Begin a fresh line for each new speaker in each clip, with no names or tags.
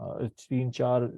3-4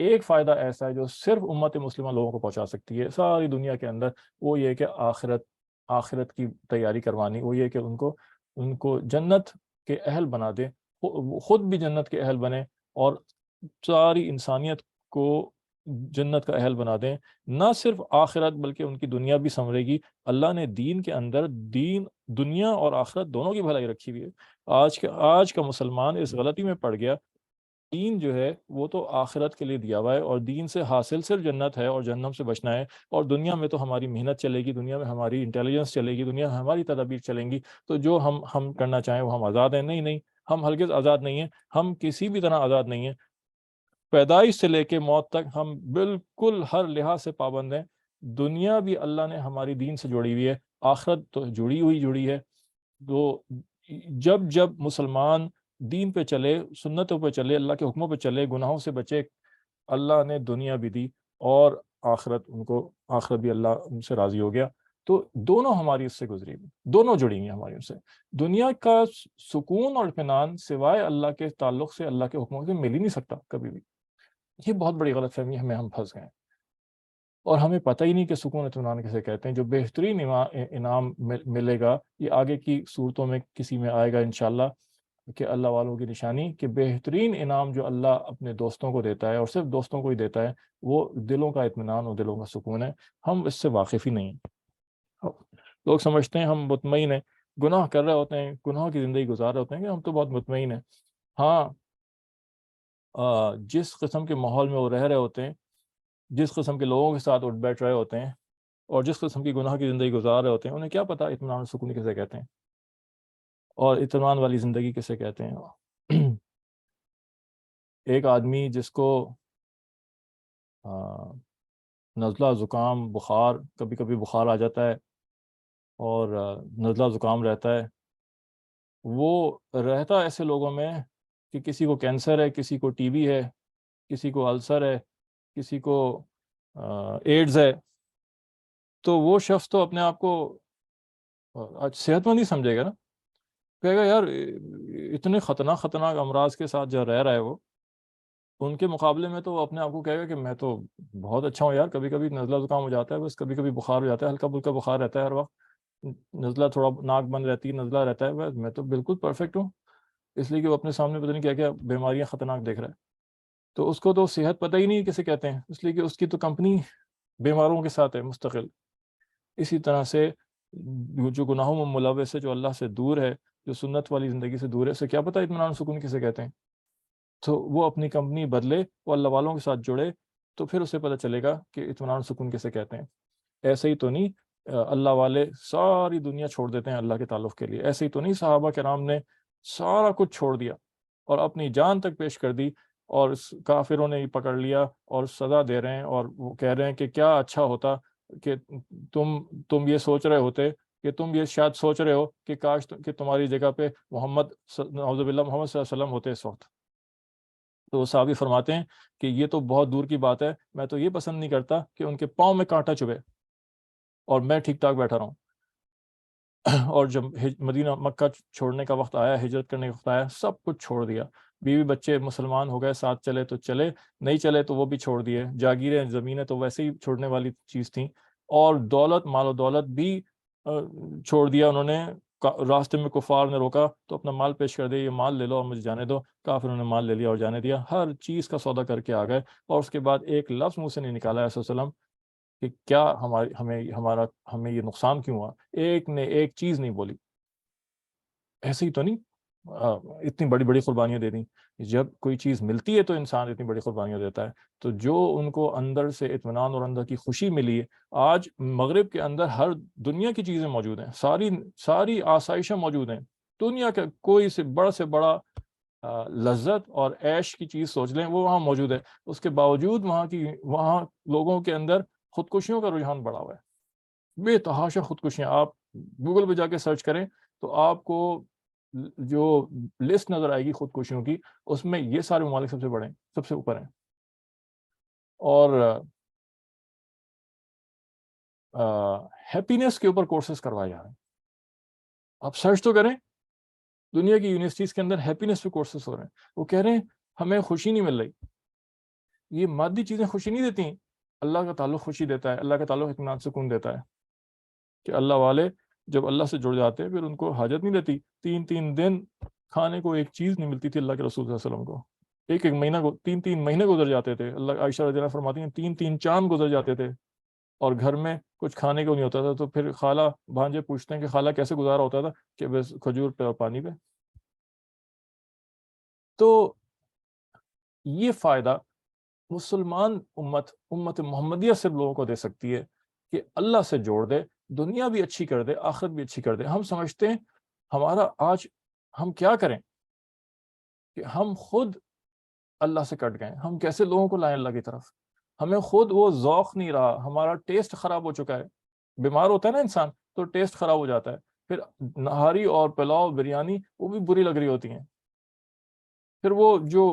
ایک فائدہ ایسا ہے جو صرف امت مسلمہ لوگوں کو پہنچا سکتی ہے ساری دنیا کے اندر، وہ یہ کہ آخرت کی تیاری کروانی، وہ یہ کہ ان کو جنت کے اہل بنا دے، خود بھی جنت کے اہل بنے اور ساری انسانیت کو جنت کا اہل بنا دیں۔ نہ صرف آخرت بلکہ ان کی دنیا بھی سنورے گی۔ اللہ نے دین کے اندر دنیا اور آخرت دونوں کی بھلائی رکھی ہوئی ہے۔ آج کا مسلمان اس غلطی میں پڑ گیا، دین جو ہے وہ تو آخرت کے لیے دیا ہوا ہے، اور دین سے حاصل صرف جنت ہے اور جہنم سے بچنا ہے، اور دنیا میں تو ہماری محنت چلے گی، دنیا میں ہماری انٹیلیجنس چلے گی، دنیا میں ہماری تدابیر چلیں گی، تو جو ہم کرنا چاہیں وہ ہم آزاد ہیں۔ نہیں، ہم ہرگز آزاد نہیں ہیں، ہم کسی بھی طرح آزاد نہیں ہیں۔ پیدائش سے لے کے موت تک ہم بالکل ہر لحاظ سے پابند ہیں۔ دنیا بھی اللہ نے ہماری دین سے جوڑی ہوئی ہے، آخرت تو جڑی ہے۔ تو جب مسلمان دین پہ چلے، سنتوں پہ چلے، اللہ کے حکموں پہ چلے، گناہوں سے بچے، اللہ نے دنیا بھی دی اور آخرت بھی اللہ ان سے راضی ہو گیا۔ تو دونوں ہماری اس سے گزری ہوئی، دونوں جڑی ہیں ہماری ان سے۔ دنیا کا سکون اور اطمینان سوائے اللہ کے تعلق سے، اللہ کے حکموں سے مل ہی نہیں سکتا کبھی بھی۔ یہ بہت بڑی غلط فہمی ہم پھنس گئے ہیں، اور ہمیں پتہ ہی نہیں کہ سکون اطمینان کسے کہتے ہیں۔ جو بہترین انعام ملے گا، یہ آگے کی صورتوں میں کسی میں آئے گا انشاءاللہ، کہ اللہ والوں کی نشانی، کہ بہترین انعام جو اللہ اپنے دوستوں کو دیتا ہے اور صرف دوستوں کو ہی دیتا ہے، وہ دلوں کا اطمینان اور دلوں کا سکون ہے۔ ہم اس سے واقف ہی نہیں ہیں۔ لوگ سمجھتے ہیں ہم مطمئن ہیں، گناہ کر رہے ہوتے ہیں، گناہ کی زندگی گزار رہے ہوتے ہیں کہ ہم تو بہت مطمئن ہیں۔ ہاں، جس قسم کے ماحول میں وہ رہ رہے ہوتے ہیں، جس قسم کے لوگوں کے ساتھ اٹھ بیٹھ رہے ہوتے ہیں، اور جس قسم کی گناہ کی زندگی گزار رہے ہوتے ہیں، انہیں کیا پتہ اطمینان اور سکون کسے کہتے ہیں اور اطمینان والی زندگی کسے کہتے ہیں۔ ایک آدمی جس کو نزلہ زکام بخار، کبھی کبھی بخار آ جاتا ہے اور نزلہ زکام رہتا ہے، وہ رہتا ایسے لوگوں میں کہ کسی کو کینسر ہے، کسی کو ٹی بی ہے، کسی کو السر ہے، کسی کو ایڈز ہے، تو وہ شخص تو اپنے آپ کو صحت مند ہی سمجھے گا نا، کہے گا یار اتنے خطرناک امراض کے ساتھ جو رہ رہا ہے وہ، ان کے مقابلے میں تو وہ اپنے آپ کو کہے گا کہ میں تو بہت اچھا ہوں یار، کبھی کبھی نزلہ زکام ہو جاتا ہے بس، کبھی کبھی بخار ہو جاتا ہے، ہلکا پھلکا بخار رہتا ہے ہر وقت، نزلہ تھوڑا ناک بند رہتی ہے، نزلہ رہتا ہے، بس میں تو بالکل پرفیکٹ ہوں، اس لیے کہ وہ اپنے سامنے پتہ نہیں کیا کیا بیماریاں خطرناک دیکھ رہا ہے۔ تو اس کو تو صحت پتہ ہی نہیں کسے کہتے ہیں، اس لیے کہ اس کی تو کمپنی بیماروں کے ساتھ ہے مستقل۔ اسی طرح سے جو گناہوں میں ملوث ہے، جو اللہ سے دور ہے، جو سنت والی زندگی سے دور ہے، اسے کیا پتہ اطمینان سکون کسے کہتے ہیں۔ تو وہ اپنی کمپنی بدلے، وہ اللہ والوں کے ساتھ جڑے، تو پھر اسے پتہ چلے گا کہ اطمینان سکون کسے کہتے ہیں۔ ایسے ہی تو نہیں اللہ والے ساری دنیا چھوڑ دیتے ہیں اللہ کے تعلق کے لیے، ایسے ہی تو نہیں صحابہ کرام نے سارا کچھ چھوڑ دیا اور اپنی جان تک پیش کر دی، اور کافروں نے ہی پکڑ لیا اور سزا دے رہے ہیں، اور وہ کہہ رہے ہیں کہ کیا اچھا ہوتا کہ تم یہ سوچ رہے ہوتے، کہ تم یہ شاید سوچ رہے ہو کہ کاش کہ تمہاری جگہ پہ محمد نعوذ باللہ محمد صلی اللہ علیہ وسلم ہوتے اس وقت۔ تو وہ صحابی فرماتے ہیں کہ یہ تو بہت دور کی بات ہے، میں تو یہ پسند نہیں کرتا کہ ان کے پاؤں میں کانٹا چبھے اور میں ٹھیک ٹھاک بیٹھا رہوں۔ اور جب مدینہ مکہ چھوڑنے کا وقت آیا، ہجرت کرنے کا وقت آیا، سب کچھ چھوڑ دیا، بیوی بچے مسلمان ہو گئے، ساتھ چلے تو چلے، نہیں چلے تو وہ بھی چھوڑ دیے، جاگیریں زمینیں تو ویسے ہی چھوڑنے والی چیز تھیں، اور دولت، مال و دولت بھی چھوڑ دیا انہوں نے۔ راستے میں کفار نے روکا تو اپنا مال پیش کر دیا، یہ مال لے لو اور مجھے جانے دو، کافروں نے مال لے لیا اور جانے دیا، ہر چیز کا سودا کر کے آ گئے، اور اس کے بعد ایک لفظ منہ سے نہیں نکالا علیہ وسلم کہ کیا ہمیں یہ نقصان کیوں ہوا، ایک نے ایک چیز نہیں بولی۔ ایسے ہی تو نہیں اتنی بڑی بڑی قربانیاں دے دیں، جب کوئی چیز ملتی ہے تو انسان اتنی بڑی قربانیاں دیتا ہے۔ تو جو ان کو اندر سے اطمینان اور اندر کی خوشی ملی ہے، آج مغرب کے اندر ہر دنیا کی چیزیں موجود ہیں، ساری آسائشیں موجود ہیں، دنیا کا کوئی سے بڑا لذت اور عیش کی چیز سوچ لیں وہ وہاں موجود ہے، اس کے باوجود وہاں لوگوں کے اندر خودکشیوں کا رجحان بڑھا ہوا ہے، بے تحاشا خودکشیاں۔ آپ گوگل پہ جا کے سرچ کریں تو آپ کو جو لسٹ نظر آئے گی خودکشیوں کی، اس میں یہ سارے ممالک سب سے بڑے ہیں، سب سے اوپر ہیں۔ اور ہیپینس کے اوپر کورسز کروائے جا رہے ہیں، آپ سرچ تو کریں، دنیا کی یونیورسٹیز کے اندر ہیپینس پہ کورسز ہو رہے ہیں، وہ کہہ رہے ہیں ہمیں خوشی نہیں مل رہی، یہ مادی چیزیں خوشی نہیں دیتی، اللہ کا تعلق خوشی دیتا ہے، اللہ کا تعلق اطمینان سکون دیتا ہے، کہ اللہ والے جب اللہ سے جڑ جاتے ہیں پھر ان کو حاجت نہیں رہتی۔ 3 دن کھانے کو ایک چیز نہیں ملتی تھی اللہ کے رسول صلی اللہ علیہ وسلم کو، ایک مہینہ کو 3 مہینے گزر جاتے تھے۔ اللہ عائشہ رضی اللہ فرماتی ہیں 3 چاند گزر جاتے تھے اور گھر میں کچھ کھانے کو نہیں ہوتا تھا، تو پھر خالہ بھانجے پوچھتے ہیں کہ خالہ کیسے گزارا ہوتا تھا، کہ بس کھجور پہ اور پانی پہ۔ تو یہ فائدہ مسلمان امت محمدیہ سے لوگوں کو دے سکتی ہے کہ اللہ سے جوڑ دے، دنیا بھی اچھی کر دے، آخرت بھی اچھی کر دے۔ ہم سمجھتے ہیں ہمارا آج ہم کیا کریں کہ ہم خود اللہ سے کٹ گئے، ہم کیسے لوگوں کو لائیں اللہ کی طرف، ہمیں خود وہ ذوق نہیں رہا، ہمارا ٹیسٹ خراب ہو چکا ہے۔ بیمار ہوتا ہے نا انسان تو ٹیسٹ خراب ہو جاتا ہے، پھر نہاری اور پلاؤ بریانی وہ بھی بری لگ رہی ہوتی ہیں، پھر وہ جو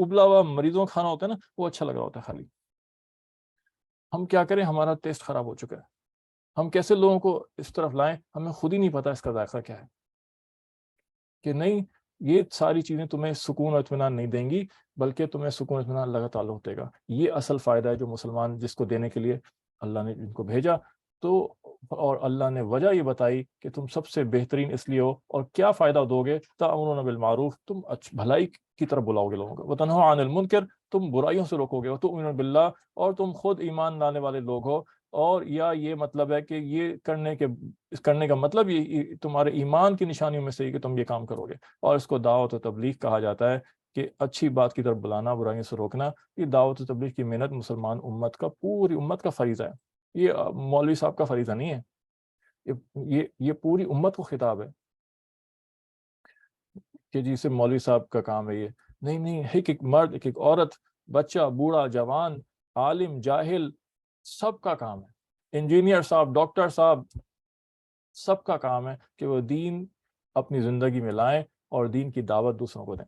ابلا ہوا مریضوں کا کھانا ہوتا ہے نا وہ اچھا لگ رہا ہوتا ہے خالی۔ ہم کیا کریں، ہمارا ٹیسٹ خراب ہو چکا ہے، ہم کیسے لوگوں کو اس طرف لائیں، ہمیں خود ہی نہیں پتا اس کا ذائقہ کیا ہے، کہ نہیں یہ ساری چیزیں تمہیں سکون اور اطمینان نہیں دیں گی، بلکہ تمہیں سکون اطمینان اللہ کا تعلق دے گا۔ یہ اصل فائدہ ہے جو مسلمان جس کو دینے کے لیے اللہ نے ان کو بھیجا۔ تو اور اللہ نے وجہ یہ بتائی کہ تم سب سے بہترین اس لیے ہو، اور کیا فائدہ دو گے، تأمرون بالمعروف، تم بھلائی کی طرف بلاؤ گے لوگوں کو، وتنہون عن المنکر، تم برائیوں سے روکو گے، وتؤمنون باللہ، اور تم خود ایمان لانے والے لوگ ہو۔ اور یا یہ مطلب ہے کہ یہ کرنے کا مطلب یہ تمہارے ایمان کی نشانیوں میں سے ہی کہ تم یہ کام کرو گے، اور اس کو دعوت و تبلیغ کہا جاتا ہے، کہ اچھی بات کی طرف بلانا، برائیوں سے روکنا۔ یہ دعوت و تبلیغ کی محنت مسلمان امت کا، پوری امت کا فریضہ ہے، یہ مولوی صاحب کا فریضہ نہیں ہے، یہ پوری امت کو خطاب ہے کہ جی سے مولوی صاحب کا کام ہے یہ نہیں، نہیں، ایک مرد، ایک عورت، بچہ، بوڑھا، جوان، عالم، جاہل، سب کا کام ہے، انجینئر صاحب، ڈاکٹر صاحب، سب کا کام ہے کہ وہ دین اپنی زندگی میں لائیں اور دین کی دعوت دوسروں کو دیں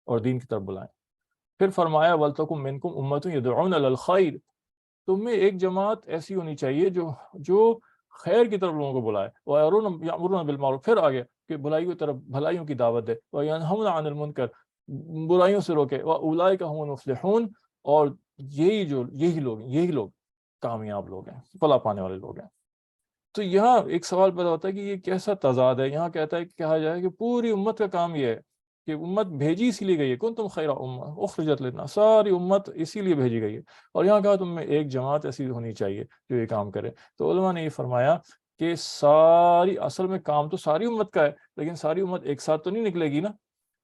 اور دین کی طرف بلائیں۔ پھر فرمایا وَلْتَكُن مِّنكُمْ أُمَّةٌ يَدْعُونَ إِلَى الْخَيْرِ، تم میں ایک جماعت ایسی ہونی چاہیے جو خیر کی طرف لوگوں کو بلائے، وَيَأْمُرُونَ بِالْمَعْرُوفِ، پھر آگے کہ بھلائیوں کی طرف، بھلائیوں کی دعوت دے، وَيَنْهَوْنَ عَنِ الْمُنْكَرِ، برائیوں سے روکے، وَأُولَٰئِكَ هُمُ الْمُفْلِحُونَ، اور یہی لوگ کامیاب لوگ ہیں، فلاح پانے والے لوگ ہیں۔ تو یہاں ایک سوال پیدا ہوتا ہے کہ یہ کیسا تضاد ہے، یہاں کہتا ہے کہ کہا جائے کہ پوری امت کا کام یہ ہے کہ امت بھیجی اسی لیے گئی ہے، کنتم خیر امہ اخرجت للناس، ساری امت اسی لیے بھیجی گئی ہے، اور یہاں کہا تم میں ایک جماعت ایسی ہونی چاہیے جو یہ کام کرے۔ تو علماء نے یہ فرمایا کہ اصل میں کام تو ساری امت کا ہے، لیکن ساری امت ایک ساتھ تو نہیں نکلے گی نا،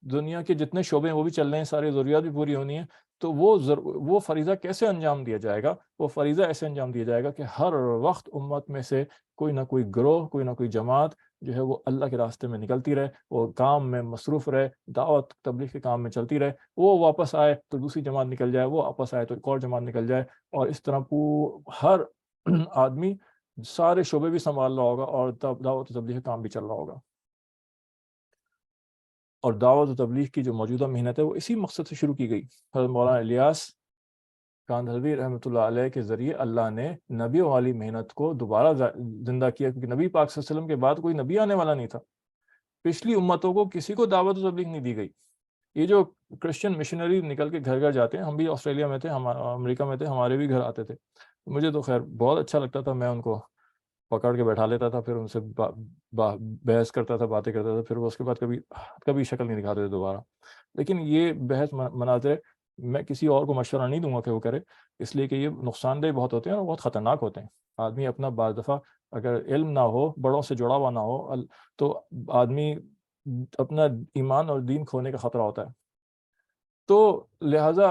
دنیا کے جتنے شعبے ہیں وہ بھی چل رہے ہیں، ساری ضروریات بھی پوری ہونی ہے، تو وہ فریضہ کیسے انجام دیا جائے گا؟ وہ فریضہ ایسے انجام دیا جائے گا کہ ہر وقت امت میں سے کوئی نہ کوئی گروہ، کوئی نہ کوئی جماعت جو ہے وہ اللہ کے راستے میں نکلتی رہے، وہ کام میں مصروف رہے، دعوت تبلیغ کے کام میں چلتی رہے، وہ واپس آئے تو دوسری جماعت نکل جائے، وہ واپس آئے تو ایک اور جماعت نکل جائے، اور اس طرح ہر آدمی سارے شعبے بھی سنبھال رہا ہوگا اور دعوت تبلیغ کا کام بھی چل رہا ہوگا۔ اور دعوت و تبلیغ کی جو موجودہ محنت ہے وہ اسی مقصد سے شروع کی گئی۔ حضرت مولانا الیاس کاندھلوی رحمۃ اللہ علیہ کے ذریعے اللہ نے نبیوں والی محنت کو دوبارہ زندہ کیا، کیونکہ نبی پاک صلی اللہ علیہ وسلم کے بعد کوئی نبی آنے والا نہیں تھا، پچھلی امتوں کو کسی کو دعوت و تبلیغ نہیں دی گئی۔ یہ جو کرسچن مشنری نکل کے گھر گھر جاتے ہیں، ہم بھی آسٹریلیا میں تھے، امریکہ میں تھے، ہمارے بھی گھر آتے تھے، مجھے تو خیر بہت اچھا لگتا تھا، میں ان کو پکڑ کے بیٹھا لیتا تھا، پھر ان سے بحث کرتا تھا، باتیں کرتا تھا، پھر وہ اس کے بعد کبھی شکل نہیں دکھاتے تھے دوبارہ۔ لیکن یہ بحث مناظرے میں کسی اور کو مشورہ نہیں دوں گا کہ وہ کرے، اس لیے کہ یہ نقصان دہ بہت ہوتے ہیں اور بہت خطرناک ہوتے ہیں۔ آدمی اپنا بعض دفعہ اگر علم نہ ہو، بڑوں سے جڑا ہوا نہ ہو، تو آدمی اپنا ایمان اور دین کھونے کا خطرہ ہوتا ہے۔ تو لہٰذا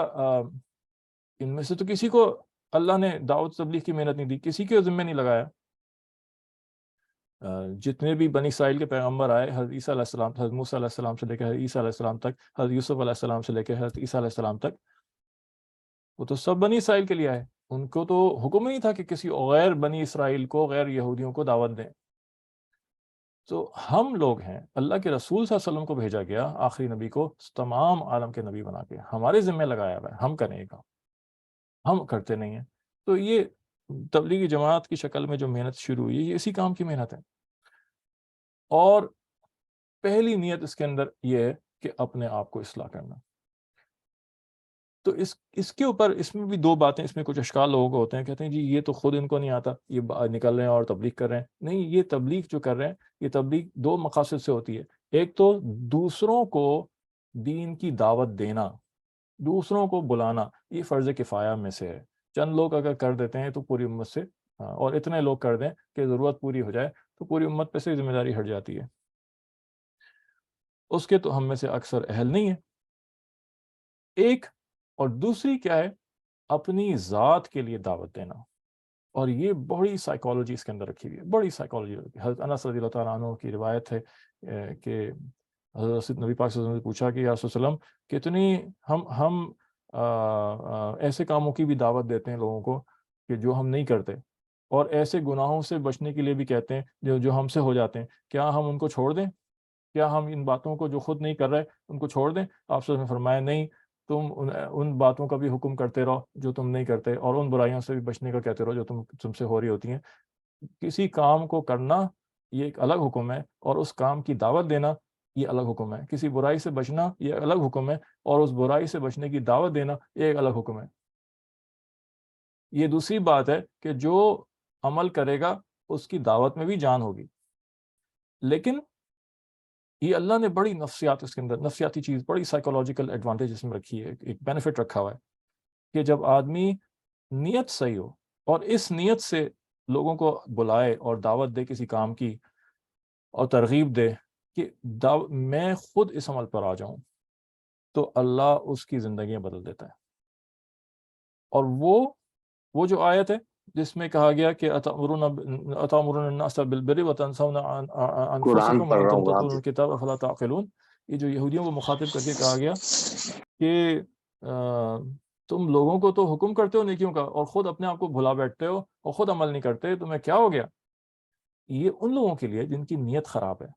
ان میں سے تو کسی کو اللہ نے دعوت تبلیغ کی محنت نہیں دی، کسی کے ذمہ نہیں لگایا۔ جتنے بھی بنی اسرائیل کے پیغمبر آئے، حضرت عیسیٰ علیہ السلام، حضرت موسیٰ علیہ السلام سے لے کے حضرت عیسیٰ علیہ السلام تک، حضرت یوسف علیہ السلام سے لے کے حضرت عیسیٰ علیہ السلام تک، وہ تو سب بنی اسرائیل کے لیے آئے، ان کو تو حکم نہیں تھا کہ کسی غیر بنی اسرائیل کو، غیر یہودیوں کو دعوت دیں۔ تو ہم لوگ ہیں، اللہ کے رسول صلی اللہ علیہ وسلم کو بھیجا گیا آخری نبی کو تمام عالم کے نبی بنا کے، ہمارے ذمہ لگایا ہوا ہے، ہم کریں گا، ہم کرتے نہیں ہیں۔ تو یہ تبلیغی جماعت کی شکل میں جو محنت شروع ہوئی، یہ اسی کام کی محنت ہے، اور پہلی نیت اس کے اندر یہ ہے کہ اپنے آپ کو اصلاح کرنا۔ تو اس کے اوپر اس میں بھی دو باتیں، اس میں کچھ اشکال لوگوں کو ہوتے ہیں، کہتے ہیں جی یہ تو خود ان کو نہیں آتا، یہ نکل رہے ہیں اور تبلیغ کر رہے ہیں. نہیں، یہ تبلیغ جو کر رہے ہیں یہ تبلیغ دو مقاصد سے ہوتی ہے. ایک تو دوسروں کو دین کی دعوت دینا، دوسروں کو بلانا، یہ فرض کفایہ میں سے ہے. چند لوگ اگر کر دیتے ہیں تو پوری امت سے، اور اتنے لوگ کر دیں کہ ضرورت پوری ہو جائے تو پوری امت پہ سے ذمہ داری ہٹ جاتی ہے. اس کے تو ہم میں سے اکثر اہل نہیں ہے. ایک اور دوسری کیا ہے، اپنی ذات کے لیے دعوت دینا. اور یہ بڑی سائیکالوجی اس کے اندر رکھی ہوئی ہے، بڑی سائیکالوجی. حضرت انس رضی اللہ تعالیٰ عنہ کی روایت ہے کہ حضرت نبی پاک صلی اللہ علیہ وسلم نے پوچھا کہ یا رسول اللہ کتنی ہم ایسے کاموں کی بھی دعوت دیتے ہیں لوگوں کو کہ جو ہم نہیں کرتے، اور ایسے گناہوں سے بچنے کے لیے بھی کہتے ہیں جو ہم سے ہو جاتے ہیں، کیا ہم ان کو چھوڑ دیں؟ کیا ہم ان باتوں کو جو خود نہیں کر رہے ان کو چھوڑ دیں؟ آپ نے فرمایا نہیں، تم ان باتوں کا بھی حکم کرتے رہو جو تم نہیں کرتے، اور ان برائیوں سے بھی بچنے کا کہتے رہو جو تم سے ہو رہی ہوتی ہیں. کسی کام کو کرنا یہ ایک الگ حکم ہے، اور اس کام کی دعوت دینا یہ الگ حکم ہے. کسی برائی سے بچنا یہ الگ حکم ہے، اور اس برائی سے بچنے کی دعوت دینا یہ ایک الگ حکم ہے. یہ دوسری بات ہے کہ جو عمل کرے گا اس کی دعوت میں بھی جان ہوگی. لیکن یہ اللہ نے بڑی نفسیات اس کے اندر، نفسیاتی چیز، بڑی سائیکولوجیکل ایڈوانٹیج اس میں رکھی ہے، ایک بینیفٹ رکھا ہوا ہے کہ جب آدمی نیت صحیح ہو اور اس نیت سے لوگوں کو بلائے اور دعوت دے کسی کام کی اور ترغیب دے کہ میں خود اس عمل پر آ جاؤں، تو اللہ اس کی زندگیاں بدل دیتا ہے. اور وہ جو آیت ہے جس میں کہا گیا کہ اتامرون الناس بالبر وتنسون
قرآن
انفسکم
پڑھ رہا
وانتم
ہوں آپ
تتلون الکتاب افلا تعقلون، یہ جو یہودیوں کو مخاطب کر کے کہا گیا کہ تم لوگوں کو تو حکم کرتے ہو نیکیوں کا اور خود اپنے آپ کو بھلا بیٹھتے ہو اور خود عمل نہیں کرتے، تمہیں کیا ہو گیا؟ یہ ان لوگوں کے لیے جن کی نیت خراب ہے،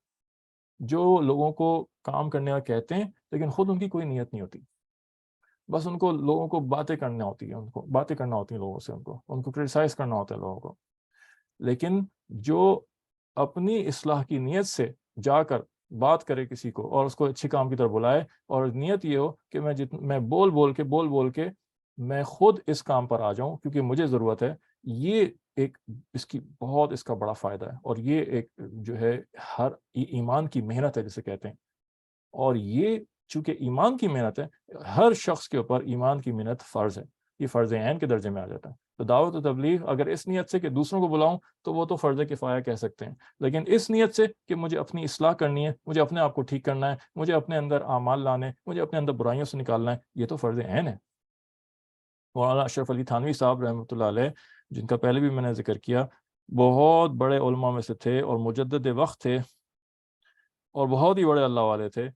جو لوگوں کو کام کرنے کا کہتے ہیں لیکن خود ان کی کوئی نیت نہیں ہوتی، بس ان کو لوگوں کو باتیں کرنا ہوتی ہیں، ان کو باتیں کرنا ہوتی ہیں لوگوں سے، ان کو کرٹیسائز کرنا ہوتا ہے لوگوں کو. لیکن جو اپنی اصلاح کی نیت سے جا کر بات کرے کسی کو اور اس کو اچھے کام کی طرف بلائے، اور نیت یہ ہو کہ میں بول کے میں خود اس کام پر آ جاؤں کیونکہ مجھے ضرورت ہے، یہ ایک اس کا بڑا فائدہ ہے. اور یہ ایک جو ہے ہر ایمان کی محنت ہے جسے کہتے ہیں، اور یہ چونکہ ایمان کی محنت ہے، ہر شخص کے اوپر ایمان کی محنت فرض ہے، یہ فرض عین کے درجے میں آ جاتا ہے. تو دعوت و تبلیغ اگر اس نیت سے کہ دوسروں کو بلاؤں تو وہ تو فرض کفایہ کہہ سکتے ہیں، لیکن اس نیت سے کہ مجھے اپنی اصلاح کرنی ہے، مجھے اپنے آپ کو ٹھیک کرنا ہے، مجھے اپنے اندر اعمال لانے، مجھے اپنے اندر برائیوں سے نکالنا ہے، یہ تو فرض عین ہے. مولانا اشرف علی تھانوی صاحب رحمۃ اللہ علیہ، جن کا پہلے بھی میں نے ذکر کیا، بہت بڑے علماء میں سے تھے اور مجدد وقت تھے اور بہت ہی بڑے اللہ والے تھے،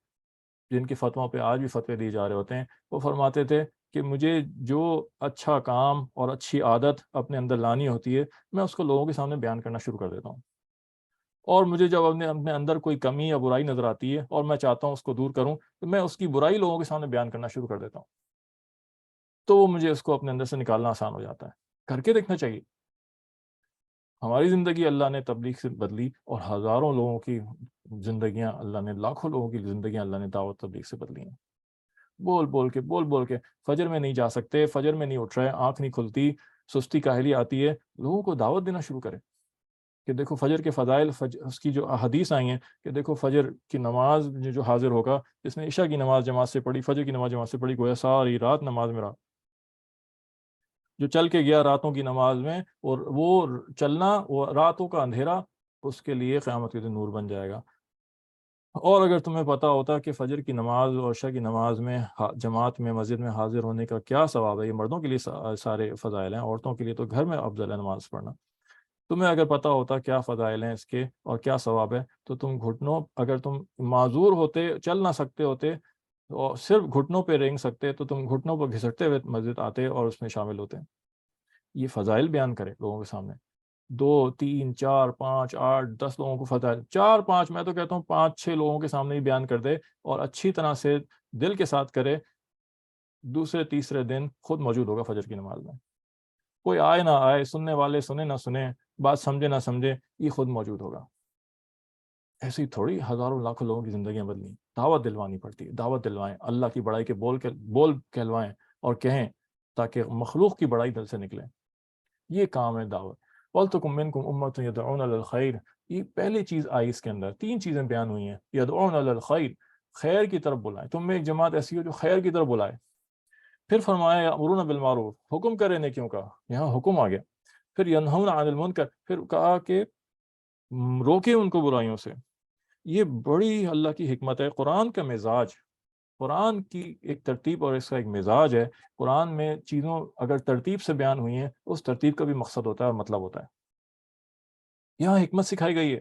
جن کی فتووں پہ آج بھی فتوے دیے جا رہے ہوتے ہیں. وہ فرماتے تھے کہ مجھے جو اچھا کام اور اچھی عادت اپنے اندر لانی ہوتی ہے میں اس کو لوگوں کے سامنے بیان کرنا شروع کر دیتا ہوں، اور مجھے جب اپنے اندر کوئی کمی یا برائی نظر آتی ہے اور میں چاہتا ہوں اس کو دور کروں تو میں اس کی برائی لوگوں کے سامنے بیان کرنا شروع کر دیتا ہوں، تو وہ مجھے اس کو اپنے اندر سے نکالنا آسان ہو جاتا ہے. کر کے دیکھنا چاہیے. ہماری زندگی اللہ نے تبلیغ سے بدلی، اور ہزاروں لوگوں کی زندگیاں اللہ نے، لاکھوں لوگوں کی زندگیاں اللہ نے دعوت تبلیغ سے بدلی ہیں. بول کے فجر میں نہیں جا سکتے، فجر میں نہیں اٹھ رہے، آنکھ نہیں کھلتی، سستی کاہلی آتی ہے، لوگوں کو دعوت دینا شروع کریں کہ دیکھو فجر کے فضائل، اس کی جو حدیث آئی ہیں کہ دیکھو فجر کی نماز جو حاضر ہوگا، جس نے عشاء کی نماز جماعت سے پڑھی، فجر کی نماز جماعت سے پڑھی، گویا ساری رات نماز میں رہا. جو چل کے گیا راتوں کی نماز میں، اور وہ چلنا، وہ راتوں کا اندھیرا اس کے لیے قیامت کے دن نور بن جائے گا. اور اگر تمہیں پتہ ہوتا کہ فجر کی نماز اور عشاء کی نماز میں جماعت میں مسجد میں حاضر ہونے کا کیا ثواب ہے، یہ مردوں کے لیے سارے فضائل ہیں، عورتوں کے لیے تو گھر میں افضل ہے نماز پڑھنا. تمہیں اگر پتہ ہوتا کیا فضائل ہیں اس کے اور کیا ثواب ہے، تو تم اگر تم معذور ہوتے، چل نہ سکتے ہوتے اور صرف گھٹنوں پہ رینگ سکتے، تو تم گھٹنوں پر گھسٹتے ہوئے مسجد آتے اور اس میں شامل ہوتے. یہ فضائل بیان کرے لوگوں کے سامنے، 2 3 4 5 8 10 لوگوں کو فضائل، 4 5، میں تو کہتا ہوں 5 6 لوگوں کے سامنے ہی بیان کر دے اور اچھی طرح سے دل کے ساتھ کرے، دوسرے تیسرے دن خود موجود ہوگا فجر کی نماز میں. کوئی آئے نہ آئے، سننے والے سنے نہ سنے، بات سمجھے نہ سمجھے، یہ خود موجود ہوگا. ایسی تھوڑی ہزاروں لاکھوں لوگوں کی زندگیاں بدلیں. دعوت دلوانی پڑتی ہے، دعوت دلوائیں، اللہ کی بڑائی کے بول کہلوائیں، اور کہیں تاکہ مخلوق کی بڑائی دل سے نکلے. یہ کام ہے دعوت. وَلْتَكُن مِّنكُمْ أُمَّةٌ يَدْعُونَ إِلَى الْخَيْرِ. یہ پہلی چیز آئی اس کے اندر. 3 چیزیں بیان ہوئی ہیں. يَدْعُونَ إِلَى الْخَيْرِ, خیر کی طرف بلائیں. تم میں ایک جماعت ایسی ہو جو خیر کی طرف بلائے. پھر فرمایا یأمرون بالمعروف, حکم کرے نیکیوں کا, یہاں حکم آ گیا. پھر ینہون عن المنکر, پھر کہا کہ روکے ان کو برائیوں سے. یہ بڑی اللہ کی حکمت ہے. قرآن کا مزاج, قرآن کی ایک ترتیب اور اس کا ایک مزاج ہے. قرآن میں چیزوں اگر ترتیب سے بیان ہوئی ہیں, اس ترتیب کا بھی مقصد ہوتا ہے اور مطلب ہوتا ہے. یہاں حکمت سکھائی گئی ہے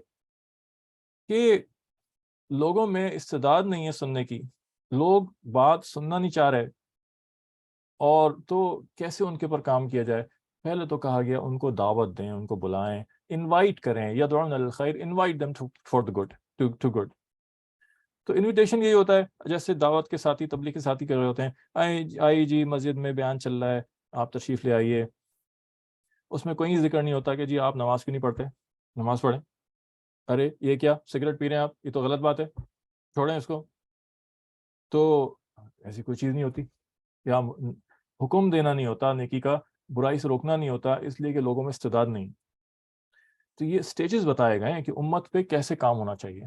کہ لوگوں میں استعداد نہیں ہے سننے کی, لوگ بات سننا نہیں چاہ رہے, اور تو کیسے ان کے پر کام کیا جائے. پہلے تو کہا گیا ان کو دعوت دیں, ان کو بلائیں, انوائٹ کریں. یدعون الی الخیر, invite them for the good, to good. تو انویٹیشن یہی ہوتا ہے جیسے دعوت کے ساتھی, تبلیغ کے ساتھی کر رہے ہوتے ہیں, آئی جی مسجد میں بیان چل رہا ہے, آپ تشریف لے آئیے. اس میں کوئی ذکر نہیں ہوتا کہ جی آپ نماز کیوں نہیں پڑھتے, نماز پڑھیں. ارے یہ کیا سگریٹ پی رہے ہیں آپ, یہ تو غلط بات ہے, چھوڑیں اس کو. تو ایسی کوئی چیز نہیں ہوتی. یا حکم دینا نہیں ہوتا نیکی کا, برائی سے روکنا نہیں ہوتا, اس لیے کہ لوگوں میں استعداد نہیں. تو یہ سٹیجز بتائے گئے ہیں کہ امت پہ کیسے کام ہونا چاہیے.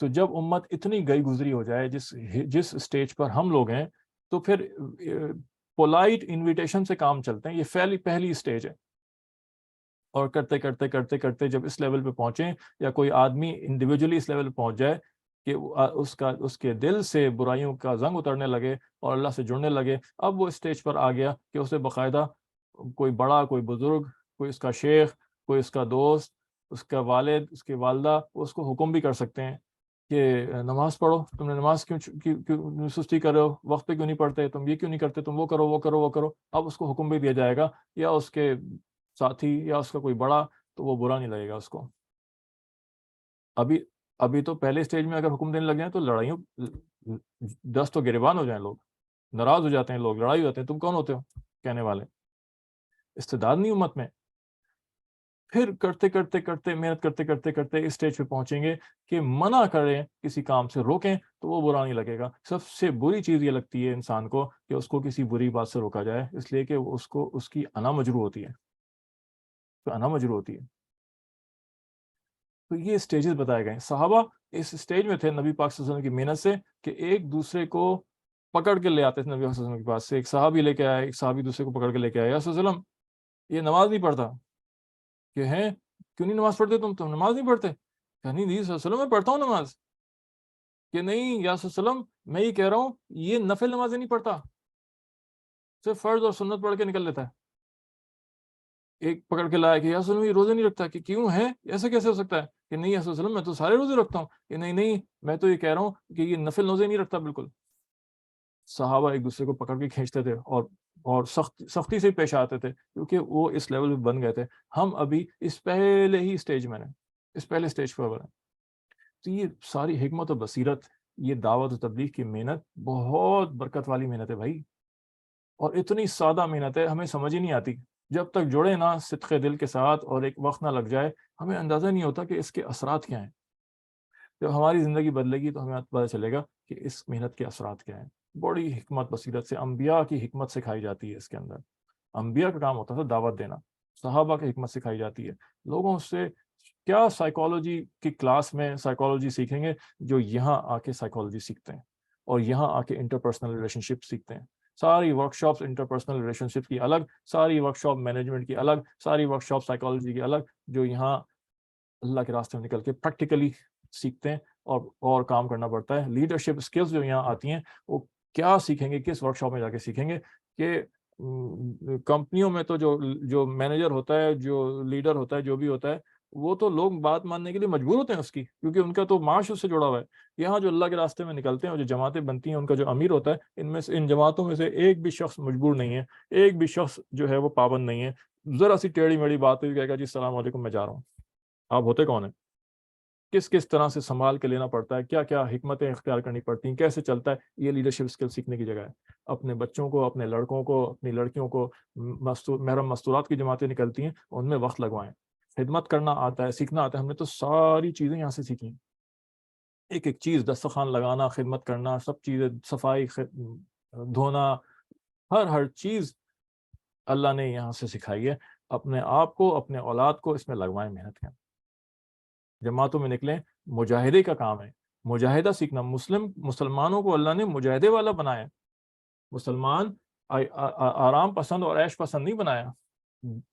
تو جب امت اتنی گئی گزری ہو جائے جس سٹیج پر ہم لوگ ہیں, تو پھر پولائٹ انویٹیشن سے کام چلتے ہیں. یہ پہلی سٹیج ہے. اور کرتے کرتے کرتے کرتے جب اس لیول پہ پہنچیں, یا کوئی آدمی انڈیویجولی اس لیول پہ پہنچ جائے کہ اس کے دل سے برائیوں کا زنگ اترنے لگے اور اللہ سے جڑنے لگے, اب وہ اسٹیج پر آ گیا کہ اسے باقاعدہ کوئی بڑا, کوئی بزرگ, کوئی اس کا شیخ, کوئی اس کا دوست, اس کا والد, اس کی والدہ, اس کو حکم بھی کر سکتے ہیں کہ نماز پڑھو, تم نے نماز کیوں سستی کر رہے ہو, وقت پہ کیوں نہیں پڑھتے, تم یہ کیوں نہیں کرتے, تم وہ کرو وہ کرو وہ کرو. اب اس کو حکم بھی دیا جائے گا, یا اس کے ساتھی یا اس کا کوئی بڑا, تو وہ برا نہیں لگے گا اس کو. ابھی تو پہلے سٹیج میں اگر حکم دینے لگ جائیں تو لڑائیوں 10 تو گریبان ہو جائیں, لوگ ناراض ہو جاتے ہیں, لوگ لڑائی ہو جاتے ہیں. تم کون ہوتے ہو کہنے والے؟ استعداد نہیں امت میں. پھر کرتے کرتے کرتے محنت کرتے کرتے کرتے اس سٹیج پہ پہنچیں گے کہ منع کریں کسی کام سے, روکیں تو وہ برا نہیں لگے گا. سب سے بری چیز یہ لگتی ہے انسان کو کہ اس کو کسی بری بات سے روکا جائے, اس لیے کہ اس کی انا مجروح ہوتی ہے, تو انا مجروح ہوتی ہے. تو یہ سٹیجز بتائے گئے. صحابہ اس سٹیج میں تھے نبی پاک صلی اللہ علیہ وسلم کی محنت سے کہ ایک دوسرے کو پکڑ کے لے آتے تھے نبی صلی اللہ علیہ وسلم کے پاس سے. ایک صحابی لے کے آیا, ایک صحابی دوسرے کو پکڑ کے لے کے آیا, یا صلی اللہ علیہ وسلم یہ نماز نہیں پڑھتا. کہ ہیں کیوں نہیں نماز پڑھتے, تم نماز نہیں پڑھتے؟ کہ نہیں صلی اللہ علیہ وسلم میں پڑھتا ہوں نماز. کہ نہیں یا صلی اللہ علیہ وسلم میں یہ کہہ رہا ہوں یہ نفل نمازیں نہیں پڑھتا, صرف فرض اور سنت پڑھ کے نکل لیتا ہے. ایک پکڑ کے لایا کہ یا رسول اللہ یہ روزے نہیں رکھتا. کہ کیوں ہے, ایسا کیسے ہو سکتا ہے؟ کہ نہیں یا رسول اللہ میں تو سارے روزے رکھتا ہوں. کہ نہیں میں تو یہ کہہ رہا ہوں کہ یہ نفل روزے نہیں رکھتا بالکل. صحابہ ایک دوسرے کو پکڑ کے کھینچتے تھے اور سختی سے پیش آتے تھے, کیونکہ وہ اس لیول پہ بن گئے تھے. ہم ابھی اس پہلے ہی اسٹیج میں ہیں, اس پہلے اسٹیج پر ہیں. تو یہ ساری حکمت و بصیرت, یہ دعوت و تبلیغ کی محنت بہت برکت والی محنت ہے بھائی, اور اتنی سادہ محنت ہے ہمیں سمجھ ہی نہیں آتی. جب تک جڑے نا صدق دل کے ساتھ اور ایک وقت نہ لگ جائے, ہمیں اندازہ نہیں ہوتا کہ اس کے اثرات کیا ہیں. جب ہماری زندگی بدلے گی تو ہمیں پتہ چلے گا کہ اس محنت کے اثرات کیا ہیں. بڑی حکمت بصیرت سے انبیاء کی حکمت سکھائی جاتی ہے اس کے اندر. انبیاء کا کام ہوتا تھا دعوت دینا, صحابہ کی حکمت سکھائی جاتی ہے. لوگوں سے کیا سائیکالوجی کی کلاس میں سائیکالوجی سیکھیں گے جو یہاں آ کے سائیکالوجی سیکھتے ہیں, اور یہاں آ کے انٹرپرسنل ریلیشن شپ سیکھتے ہیں. ساری ورک شاپس انٹرپرسنل ریلیشن شپ کی الگ, ساری ورک شاپ مینجمنٹ کی الگ, ساری ورک شاپ سائیکالوجی کی الگ, جو یہاں اللہ کے راستے میں نکل کے پریکٹیکلی سیکھتے ہیں اور کام کرنا پڑتا ہے. لیڈرشپ اسکلز جو یہاں آتی ہیں وہ کیا سیکھیں گے, کس ورک شاپ میں جا کے سیکھیں گے. کہ کمپنیوں میں تو جو مینیجر ہوتا ہے, جو لیڈر ہوتا ہے, جو بھی ہوتا ہے, وہ تو لوگ بات ماننے کے لیے مجبور ہوتے ہیں اس کی, کیونکہ ان کا تو معاش اس سے جڑا ہوا ہے. یہاں جو اللہ کے راستے میں نکلتے ہیں اور جو جماعتیں بنتی ہیں, ان کا جو امیر ہوتا ہے, ان جماعتوں میں سے ایک بھی شخص مجبور نہیں ہے, ایک بھی شخص جو ہے وہ پابند نہیں ہے. ذرا سی ٹیڑھی میڑھی بات ہوئی, کہے گا جی السلام علیکم میں جا رہا ہوں. آپ ہوتے کون ہیں؟ کس طرح سے سنبھال کے لینا پڑتا ہے, کیا کیا حکمتیں اختیار کرنی پڑتی ہیں, کیسے چلتا ہے, یہ لیڈرشپ اسکل سیکھنے کی جگہ ہے. اپنے بچوں کو, اپنے لڑکوں کو, اپنی لڑکیوں کو, محرم مستورات کی جماعتیں نکلتی ہیں, ان میں وقت لگوائیں. خدمت کرنا آتا ہے, سیکھنا آتا ہے. ہم نے تو ساری چیزیں یہاں سے سیکھی, ایک ایک چیز, دسترخوان لگانا, خدمت کرنا, سب چیزیں, صفائی, دھونا, ہر چیز اللہ نے یہاں سے سکھائی ہے. اپنے آپ کو، اپنے اولاد کو اس میں لگوائیں، محنت کریں، جماعتوں میں نکلیں. مجاہدے کا کام ہے، مجاہدہ سیکھنا. مسلمانوں کو اللہ نے مجاہدے والا بنایا. مسلمان آرام پسند اور عیش پسند نہیں بنایا.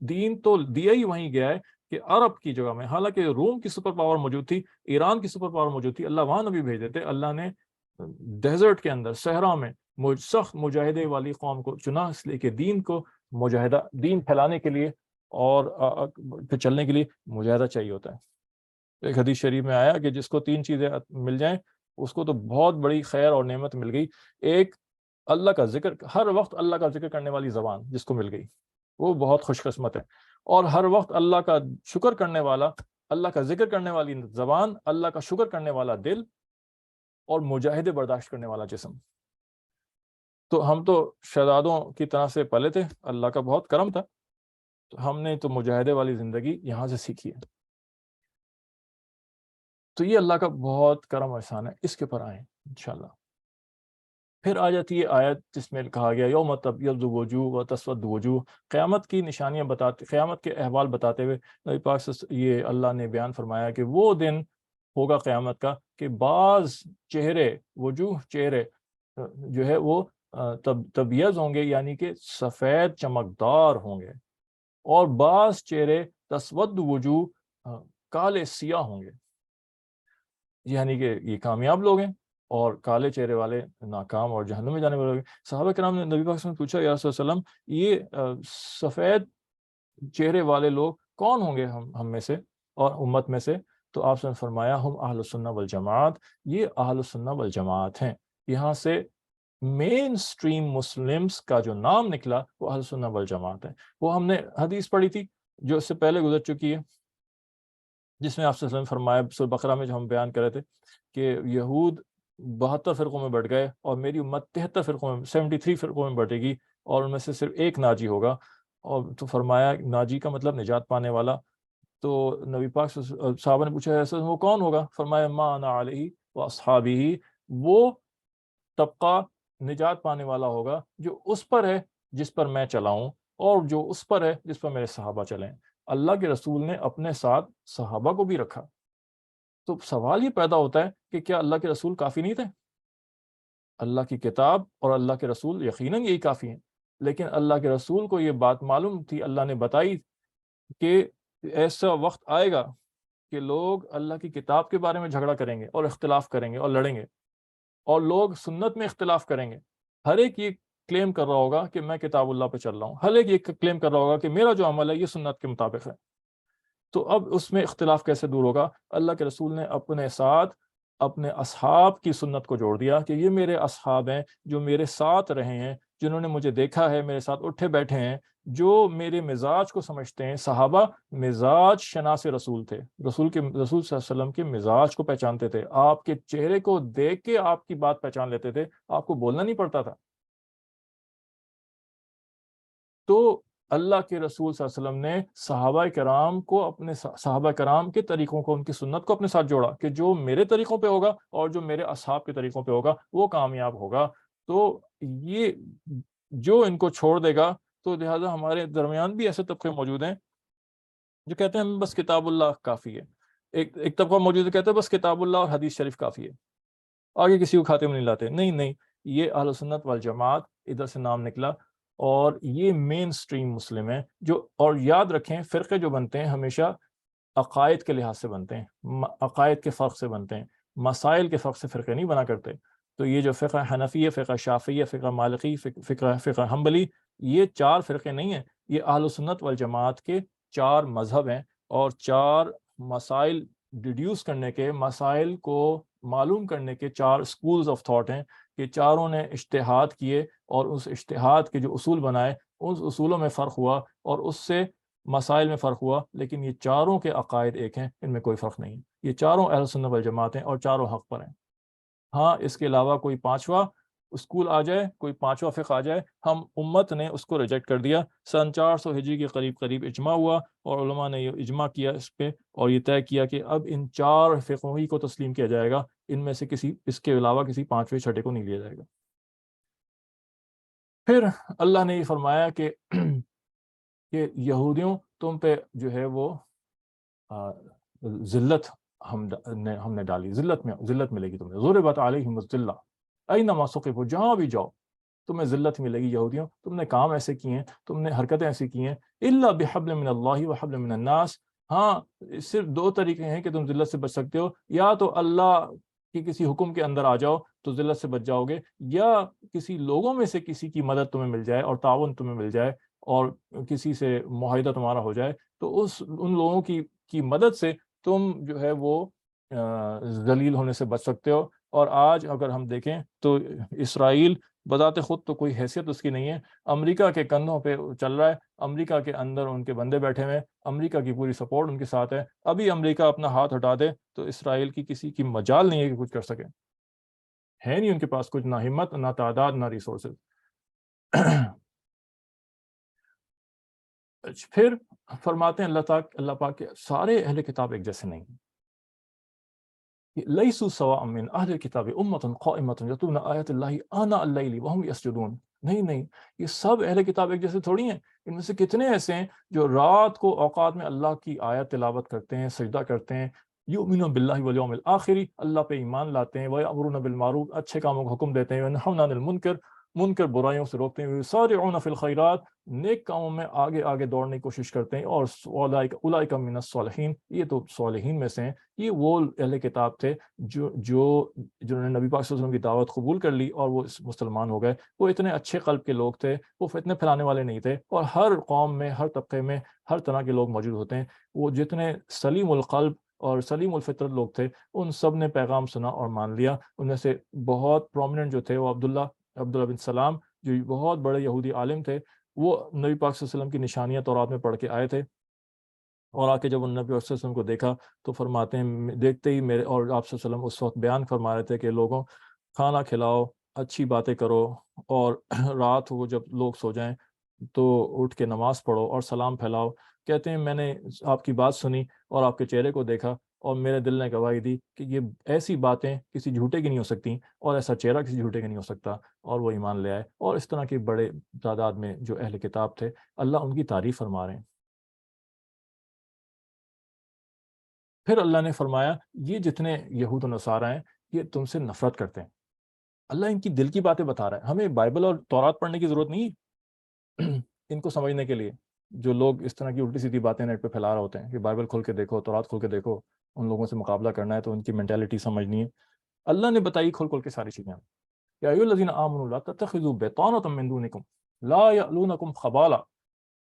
دین تو دیا ہی وہیں گیا ہے کہ عرب کی جگہ میں، حالانکہ روم کی سپر پاور موجود تھی، ایران کی سپر پاور موجود تھی، اللہ وہاں نبی بھیج دیتے. اللہ نے ڈیزرٹ کے اندر، صحرا میں سخت مجاہدے والی قوم کو چنا، اس لیے کہ دین کو مجاہدہ، دین پھیلانے کے لیے اور پھر چلنے کے لیے مجاہدہ چاہیے ہوتا ہے. ایک حدیث شریف میں آیا کہ جس کو 3 چیزیں مل جائیں اس کو تو بہت بڑی خیر اور نعمت مل گئی. ایک، اللہ کا ذکر، ہر وقت اللہ کا ذکر کرنے والی زبان جس کو مل گئی وہ بہت خوش قسمت ہے. اور ہر وقت اللہ کا شکر کرنے والا، اللہ کا ذکر کرنے والی زبان، اللہ کا شکر کرنے والا دل، اور مجاہدے برداشت کرنے والا جسم. تو ہم تو شہزادوں کی طرح سے پلے تھے، اللہ کا بہت کرم تھا، تو ہم نے تو مجاہدے والی زندگی یہاں سے سیکھی ہے. تو یہ اللہ کا بہت کرم و احسان ہے، اس کے اوپر آئیں انشاءاللہ. پھر آ جاتی ہے آیت جس میں کہا گیا یوم تبیض وجوہ و تسود وجوہ. قیامت کی نشانیاں بتاتے، قیامت کے احوال بتاتے ہوئے نبی پاک سے یہ اللہ نے بیان فرمایا کہ وہ دن ہوگا قیامت کا کہ بعض چہرے، وجوہ چہرے جو ہے وہ تبیض ہوں گے، یعنی کہ سفید چمکدار ہوں گے، اور بعض چہرے تسود وجوہ، کالے سیاہ ہوں گے. یعنی کہ یہ کامیاب لوگ ہیں اور کالے چہرے والے ناکام اور جہنم میں جانے والے لوگ ہیں. صحابہ کرام نے نبی پاک سے پوچھا یا رسول اللہ علیہ وسلم یہ سفید چہرے والے لوگ کون ہوں گے ہم میں سے اور امت میں سے؟ تو آپ نے فرمایا ہم اہل السنہ والجماعت، یہ اہل السنہ والجماعت ہیں. یہاں سے مین سٹریم مسلمز کا جو نام نکلا وہ اہل السنہ والجماعت ہے. وہ ہم نے حدیث پڑھی تھی جو اس سے پہلے گزر چکی ہے، جس میں آپ سے فرمایا سورہ بقرہ میں جو ہم بیان کر رہے تھے کہ یہود 72 فرقوں میں بٹ گئے اور میری امت 73 فرقوں میں، 73 فرقوں میں بٹے گی، اور ان میں سے صرف ایک ناجی ہوگا. اور تو فرمایا ناجی کا مطلب نجات پانے والا. تو نبی پاک صحابہ نے پوچھا ایسا وہ کون ہوگا؟ فرمایا ما انا علیہ و اصحابہ، وہ طبقہ نجات پانے والا ہوگا جو اس پر ہے جس پر میں چلاؤں، اور جو اس پر ہے جس پر میرے صحابہ چلیں. اللہ کے رسول نے اپنے ساتھ صحابہ کو بھی رکھا. تو سوال یہ پیدا ہوتا ہے کہ کیا اللہ کے رسول کافی نہیں تھے؟ اللہ کی کتاب اور اللہ کے رسول یقیناً یہی کافی ہیں، لیکن اللہ کے رسول کو یہ بات معلوم تھی، اللہ نے بتائی کہ ایسا وقت آئے گا کہ لوگ اللہ کی کتاب کے بارے میں جھگڑا کریں گے اور اختلاف کریں گے اور لڑیں گے، اور لوگ سنت میں اختلاف کریں گے. ہر ایک یہ کلیم کر رہا ہوگا کہ میں کتاب اللہ پہ چل رہا ہوں، ہر ایک یہ کلیم کر رہا ہوگا کہ میرا جو عمل ہے یہ سنت کے مطابق ہے. تو اب اس میں اختلاف کیسے دور ہوگا؟ اللہ کے رسول نے اپنے ساتھ اپنے اصحاب کی سنت کو جوڑ دیا کہ یہ میرے اصحاب ہیں جو میرے ساتھ رہے ہیں، جنہوں نے مجھے دیکھا ہے، میرے ساتھ اٹھے بیٹھے ہیں، جو میرے مزاج کو سمجھتے ہیں. صحابہ مزاج شناس رسول تھے، رسول صلی اللہ علیہ وسلم کے مزاج کو پہچانتے تھے، آپ کے چہرے کو دیکھ کے آپ کی بات پہچان لیتے تھے، آپ کو بولنا نہیں پڑتا تھا. تو اللہ کے رسول صلی اللہ علیہ وسلم نے صحابہ کرام کو، اپنے صحابہ کرام کے طریقوں کو، ان کی سنت کو اپنے ساتھ جوڑا کہ جو میرے طریقوں پہ ہوگا اور جو میرے اصحاب کے طریقوں پہ ہوگا وہ کامیاب ہوگا. تو یہ جو ان کو چھوڑ دے گا، تو لہٰذا ہمارے درمیان بھی ایسے طبقے موجود ہیں جو کہتے ہیں ہمیں بس کتاب اللہ کافی ہے. ایک طبقہ موجود ہے کہتے ہیں بس کتاب اللہ اور حدیث شریف کافی ہے، آگے کسی کو کھاتے میں نہیں لاتے. نہیں، یہ اہل سنت والجماعت ادھر سے نام نکلا، اور یہ مین سٹریم مسلم ہیں جو. اور یاد رکھیں فرقے جو بنتے ہیں ہمیشہ عقائد کے لحاظ سے بنتے ہیں، عقائد کے فرق سے بنتے ہیں، مسائل کے فرق سے فرقے نہیں بنا کرتے. تو یہ جو فقہ حنفیہ، فقہ شافعیہ، فقہ مالکی، فقہ حنبلی، یہ 4 فرقے نہیں ہیں، یہ اہل سنت والجماعت کے 4 مذہب ہیں، اور 4 مسائل ڈیڈیوس کرنے کے، مسائل کو معلوم کرنے کے 4 اسکولز آف تھاٹ ہیں کہ چاروں نے اجتہاد کیے اور اس اجتہاد کے جو اصول بنائے، اس اصولوں میں فرق ہوا اور اس سے مسائل میں فرق ہوا، لیکن یہ چاروں کے عقائد ایک ہیں، ان میں کوئی فرق نہیں. یہ چاروں اہل سنت والجماعت ہیں اور چاروں حق پر ہیں. ہاں اس کے علاوہ کوئی 5واں اسکول آ جائے، کوئی 5واں فقہ آ جائے، ہم امت نے اس کو ریجیکٹ کر دیا. 450 ہجری کے قریب اجماع ہوا اور علماء نے یہ اجماع کیا اس پہ، اور یہ طے کیا کہ اب ان 4 فقہوں ہی کو تسلیم کیا جائے گا، ان میں سے کسی، اس کے علاوہ کسی 5ویں 6ٹھے کو نہیں لیا جائے گا. پھر اللہ نے یہ فرمایا کہ یہودیوں تم پہ جو ہے وہ ذلت ہم نے ڈالی، ذلت ملے گی تمہیں، ضربت علیہم الذلہ اینما ثقفوا، جہاں بھی جاؤ تمہیں ذلت ملے گی یہودیوں، تم نے کام ایسے کیے ہیں، تم نے حرکتیں ایسی کی ہیں، الا بحبل من اللہ وحبل من الناس، ہاں صرف دو طریقے ہیں کہ تم ذلت سے بچ سکتے ہو، یا تو اللہ کی کسی حکم کے اندر آ جاؤ تو ذلت سے بچ جاؤ گے، یا کسی لوگوں میں سے کسی کی مدد تمہیں مل جائے اور تعاون تمہیں مل جائے اور کسی سے معاہدہ تمہارا ہو جائے تو ان لوگوں کی مدد سے تم جو ہے وہ ذلیل ہونے سے بچ سکتے ہو۔ اور آج اگر ہم دیکھیں تو اسرائیل بذات خود تو کوئی حیثیت اس کی نہیں ہے، امریکہ کے کندھوں پہ چل رہا ہے، امریکہ کے اندر ان کے بندے بیٹھے ہوئے ہیں، امریکہ کی پوری سپورٹ ان کے ساتھ ہے، ابھی امریکہ اپنا ہاتھ ہٹا دے تو اسرائیل کی کسی کی مجال نہیں ہے کہ کچھ کر سکے، ہے نہیں ان کے پاس کچھ، نہ ہمت، نہ تعداد، نہ ریسورسز۔ پھر فرماتے ہیں اللہ پاک کے سارے اہل کتاب ایک جیسے نہیں ہیں، لیسوا سواء من اہل الکتاب امۃ قائمۃ یتلون آیات اللہ آناء اللیل وہم یسجدون، نہیں یہ سب اہل کتاب ایک جیسے تھوڑی ہیں، ان میں سے کتنے ایسے ہیں جو رات کو اوقات میں اللہ کی آیت تلاوت کرتے ہیں، سجدہ کرتے ہیں، یؤمنون باللہ والیوم الآخر، اللہ پہ ایمان لاتے ہیں، ویأمرون بالمعروف، اچھے کاموں کا حکم دیتے ہیں، وینہون عن المنکر، منکر برائیوں سے روکتے ہیں، یسارعون فی الخیرات، نیک کاموں میں آگے آگے دوڑنے کی کوشش کرتے ہیں، اور اولئک من الصالحین، یہ تو صالحین میں سے ہیں۔ یہ وہ اہل کتاب تھے جنہوں نے نبی پاک صلی اللہ علیہ وسلم کی دعوت قبول کر لی اور وہ مسلمان ہو گئے، وہ اتنے اچھے قلب کے لوگ تھے، وہ فتنے پھیلانے والے نہیں تھے، اور ہر قوم میں، ہر طبقے میں ہر طرح کے لوگ موجود ہوتے ہیں، وہ جتنے سلیم القلب اور سلیم الفطرت لوگ تھے ان سب نے پیغام سنا اور مان لیا۔ ان میں سے بہت پرومیننٹ جو تھے وہ عبداللہ بن سلام، جو بہت بڑے یہودی عالم تھے، وہ نبی پاک صلی اللہ علیہ وسلم کی نشانیاں تورات میں پڑھ کے آئے تھے، اور آ کے جب نبی صلی اللہ علیہ وسلم کو دیکھا تو فرماتے ہیں دیکھتے ہی میرے، اور آپ صلی اللہ علیہ وسلم اس وقت بیان فرما رہے تھے کہ لوگوں کھانا کھلاؤ، اچھی باتیں کرو، اور رات کو جب لوگ سو جائیں تو اٹھ کے نماز پڑھو اور سلام پھیلاؤ۔ کہتے ہیں میں نے آپ کی بات سنی اور آپ کے چہرے کو دیکھا اور میرے دل نے گواہی دی کہ یہ ایسی باتیں کسی جھوٹے کی نہیں ہو سکتی اور ایسا چہرہ کسی جھوٹے کا نہیں ہو سکتا، اور وہ ایمان لے آئے۔ اور اس طرح کے بڑے تعداد میں جو اہل کتاب تھے اللہ ان کی تعریف فرما رہے ہیں۔ پھر اللہ نے فرمایا یہ جتنے یہود و نصارہ ہیں یہ تم سے نفرت کرتے ہیں، اللہ ان کی دل کی باتیں بتا رہا ہے، ہمیں بائبل اور تورات پڑھنے کی ضرورت نہیں ان کو سمجھنے کے لیے۔ جو لوگ اس طرح کی الٹی سیدھی باتیں نیٹ پہ پھیلا رہے ہوتے ہیں کہ بائبل کھول کے دیکھو، تورات کھول کے دیکھو، ان لوگوں سے مقابلہ کرنا ہے تو ان کی مینٹیلٹی سمجھنی ہے، اللہ نے بتائی کھول کے ساری چیزیں۔ یا ایھا الذین آمنوا لا تتخذوا بطانۃ من دونکم لا یألونکم خبالا،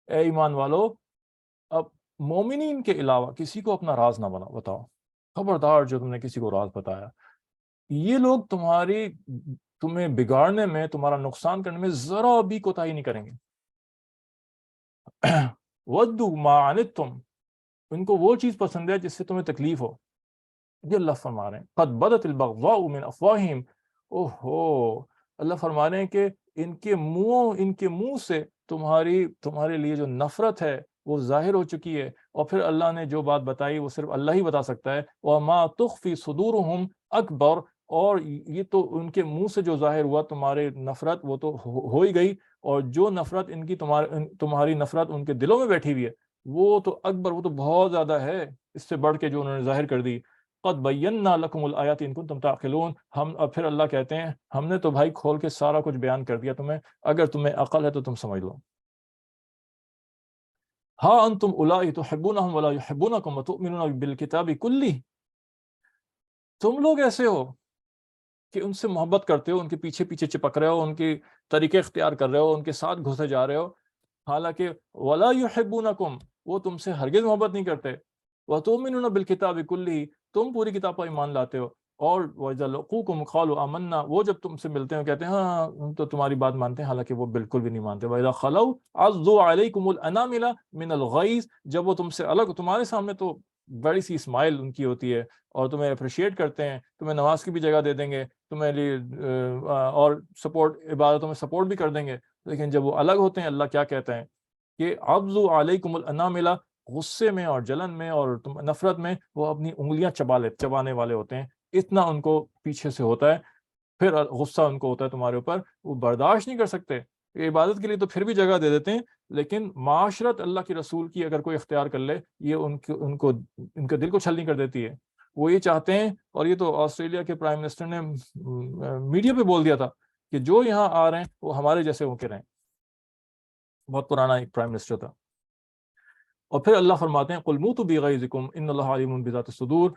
اے ایمان والو اب مومنین کے علاوہ کسی کو اپنا راز نہ بتاؤ، خبردار جو تم نے کسی کو راز بتایا، یہ لوگ تمہیں بگاڑنے میں، تمہارا نقصان کرنے میں ذرا بھی کوتاہی نہیں کریں گے۔ وَدُّوا مَا عَنِتُّمْ، ان کو وہ چیز پسند ہے جس سے تمہیں تکلیف ہو۔ یہ اللہ فرما رہے ہیں قَدْ بَدَتِ الْبَغْضَاءُ مِنْ أَفْوَاهِهِمْ، اوہو، اللہ فرما رہے ہیں کہ ان کے منہ سے تمہارے لیے جو نفرت ہے وہ ظاہر ہو چکی ہے۔ اور پھر اللہ نے جو بات بتائی وہ صرف اللہ ہی بتا سکتا ہے، وَمَا تُخْفِي صُدُورُهُمْ أَكْبَرُ، اور یہ تو ان کے منہ سے جو ظاہر ہوا تمہارے نفرت وہ تو ہو ہی گئی، اور جو نفرت تمہاری نفرت ان کے دلوں میں بیٹھی ہوئی ہے وہ تو اکبر، وہ تو بہت زیادہ ہے اس سے بڑھ کے جو انہوں نے ظاہر کر دی۔ قد بینا لکم الآیات ان کنتم تعقلون، اب پھر اللہ کہتے ہیں ہم نے تو بھائی کھول کے سارا کچھ بیان کر دیا تمہیں، اگر تمہیں عقل ہے تو تم سمجھ لو۔ ہا انتم اولائی تحبونہم ولا یحبونکم وتؤمنون بالکتاب کلہ، تم لوگ ایسے ہو کہ ان سے محبت کرتے ہو، ان کے پیچھے پیچھے چپک رہے ہو، ان کے طریقے اختیار کر رہے ہو، ان کے ساتھ گھسے جا رہے ہو، حالانکہ ولا یحبونکم، وہ تم سے ہرگز محبت نہیں کرتے، وتؤمنون بالکتاب کلہ، تم پوری کتاب پر ایمان لاتے ہو، اور وَإِذَا لَقُوكُمْ قَالُوا آمَنَّا، وہ جب تم سے ملتے ہیں کہتے ہیں ہاں ہم تو تمہاری بات مانتے ہیں، حالانکہ وہ بالکل بھی نہیں مانتے۔ وَإِذَا خَلَوْا عَضُّوا عَلَيْكُمُ الْأَنَامِلَ مِنَ الْغَيْظِ، جب وہ تم سے الگ، تمہارے سامنے تو بڑی سی اسمائل ان کی ہوتی ہے اور تمہیں اپریشیٹ کرتے ہیں، تمہیں نماز کی بھی جگہ دے دیں گے، تمہیں اور سپورٹ، عبادتوں میں سپورٹ بھی کر دیں گے، لیکن جب وہ الگ ہوتے ہیں اللہ کیا کہتے ہیں کہ عَضُّوا عَلَيْكُمُ الْأَنَامِلَ، غصے میں اور جلن میں اور نفرت میں وہ اپنی انگلیاں چبانے والے ہوتے ہیں، اتنا ان کو پیچھے سے ہوتا ہے، پھر غصہ ان کو ہوتا ہے تمہارے اوپر، وہ برداشت نہیں کر سکتے عبادت کے لیے تو پھر بھی جگہ دے دیتے ہیں، لیکن معاشرت اللہ کے رسول کی اگر کوئی اختیار کر لے، یہ ان کے دل کو چھلنی کر دیتی ہے۔ وہ یہ چاہتے ہیں، اور یہ تو آسٹریلیا کے پرائم منسٹر نے میڈیا پہ بول دیا تھا کہ جو یہاں آ رہے ہیں وہ ہمارے جیسے ہو کے رہیں۔ بہت پرانا ایک پرائم منسٹر تھا۔ اور پھر اللہ فرماتے ہیں قُلْ مُوتُوا بِغَيْظِكُمْ إِنَّ اللَّهَ عَلِيمٌ بِذَاتِ الصُّدُورِ۔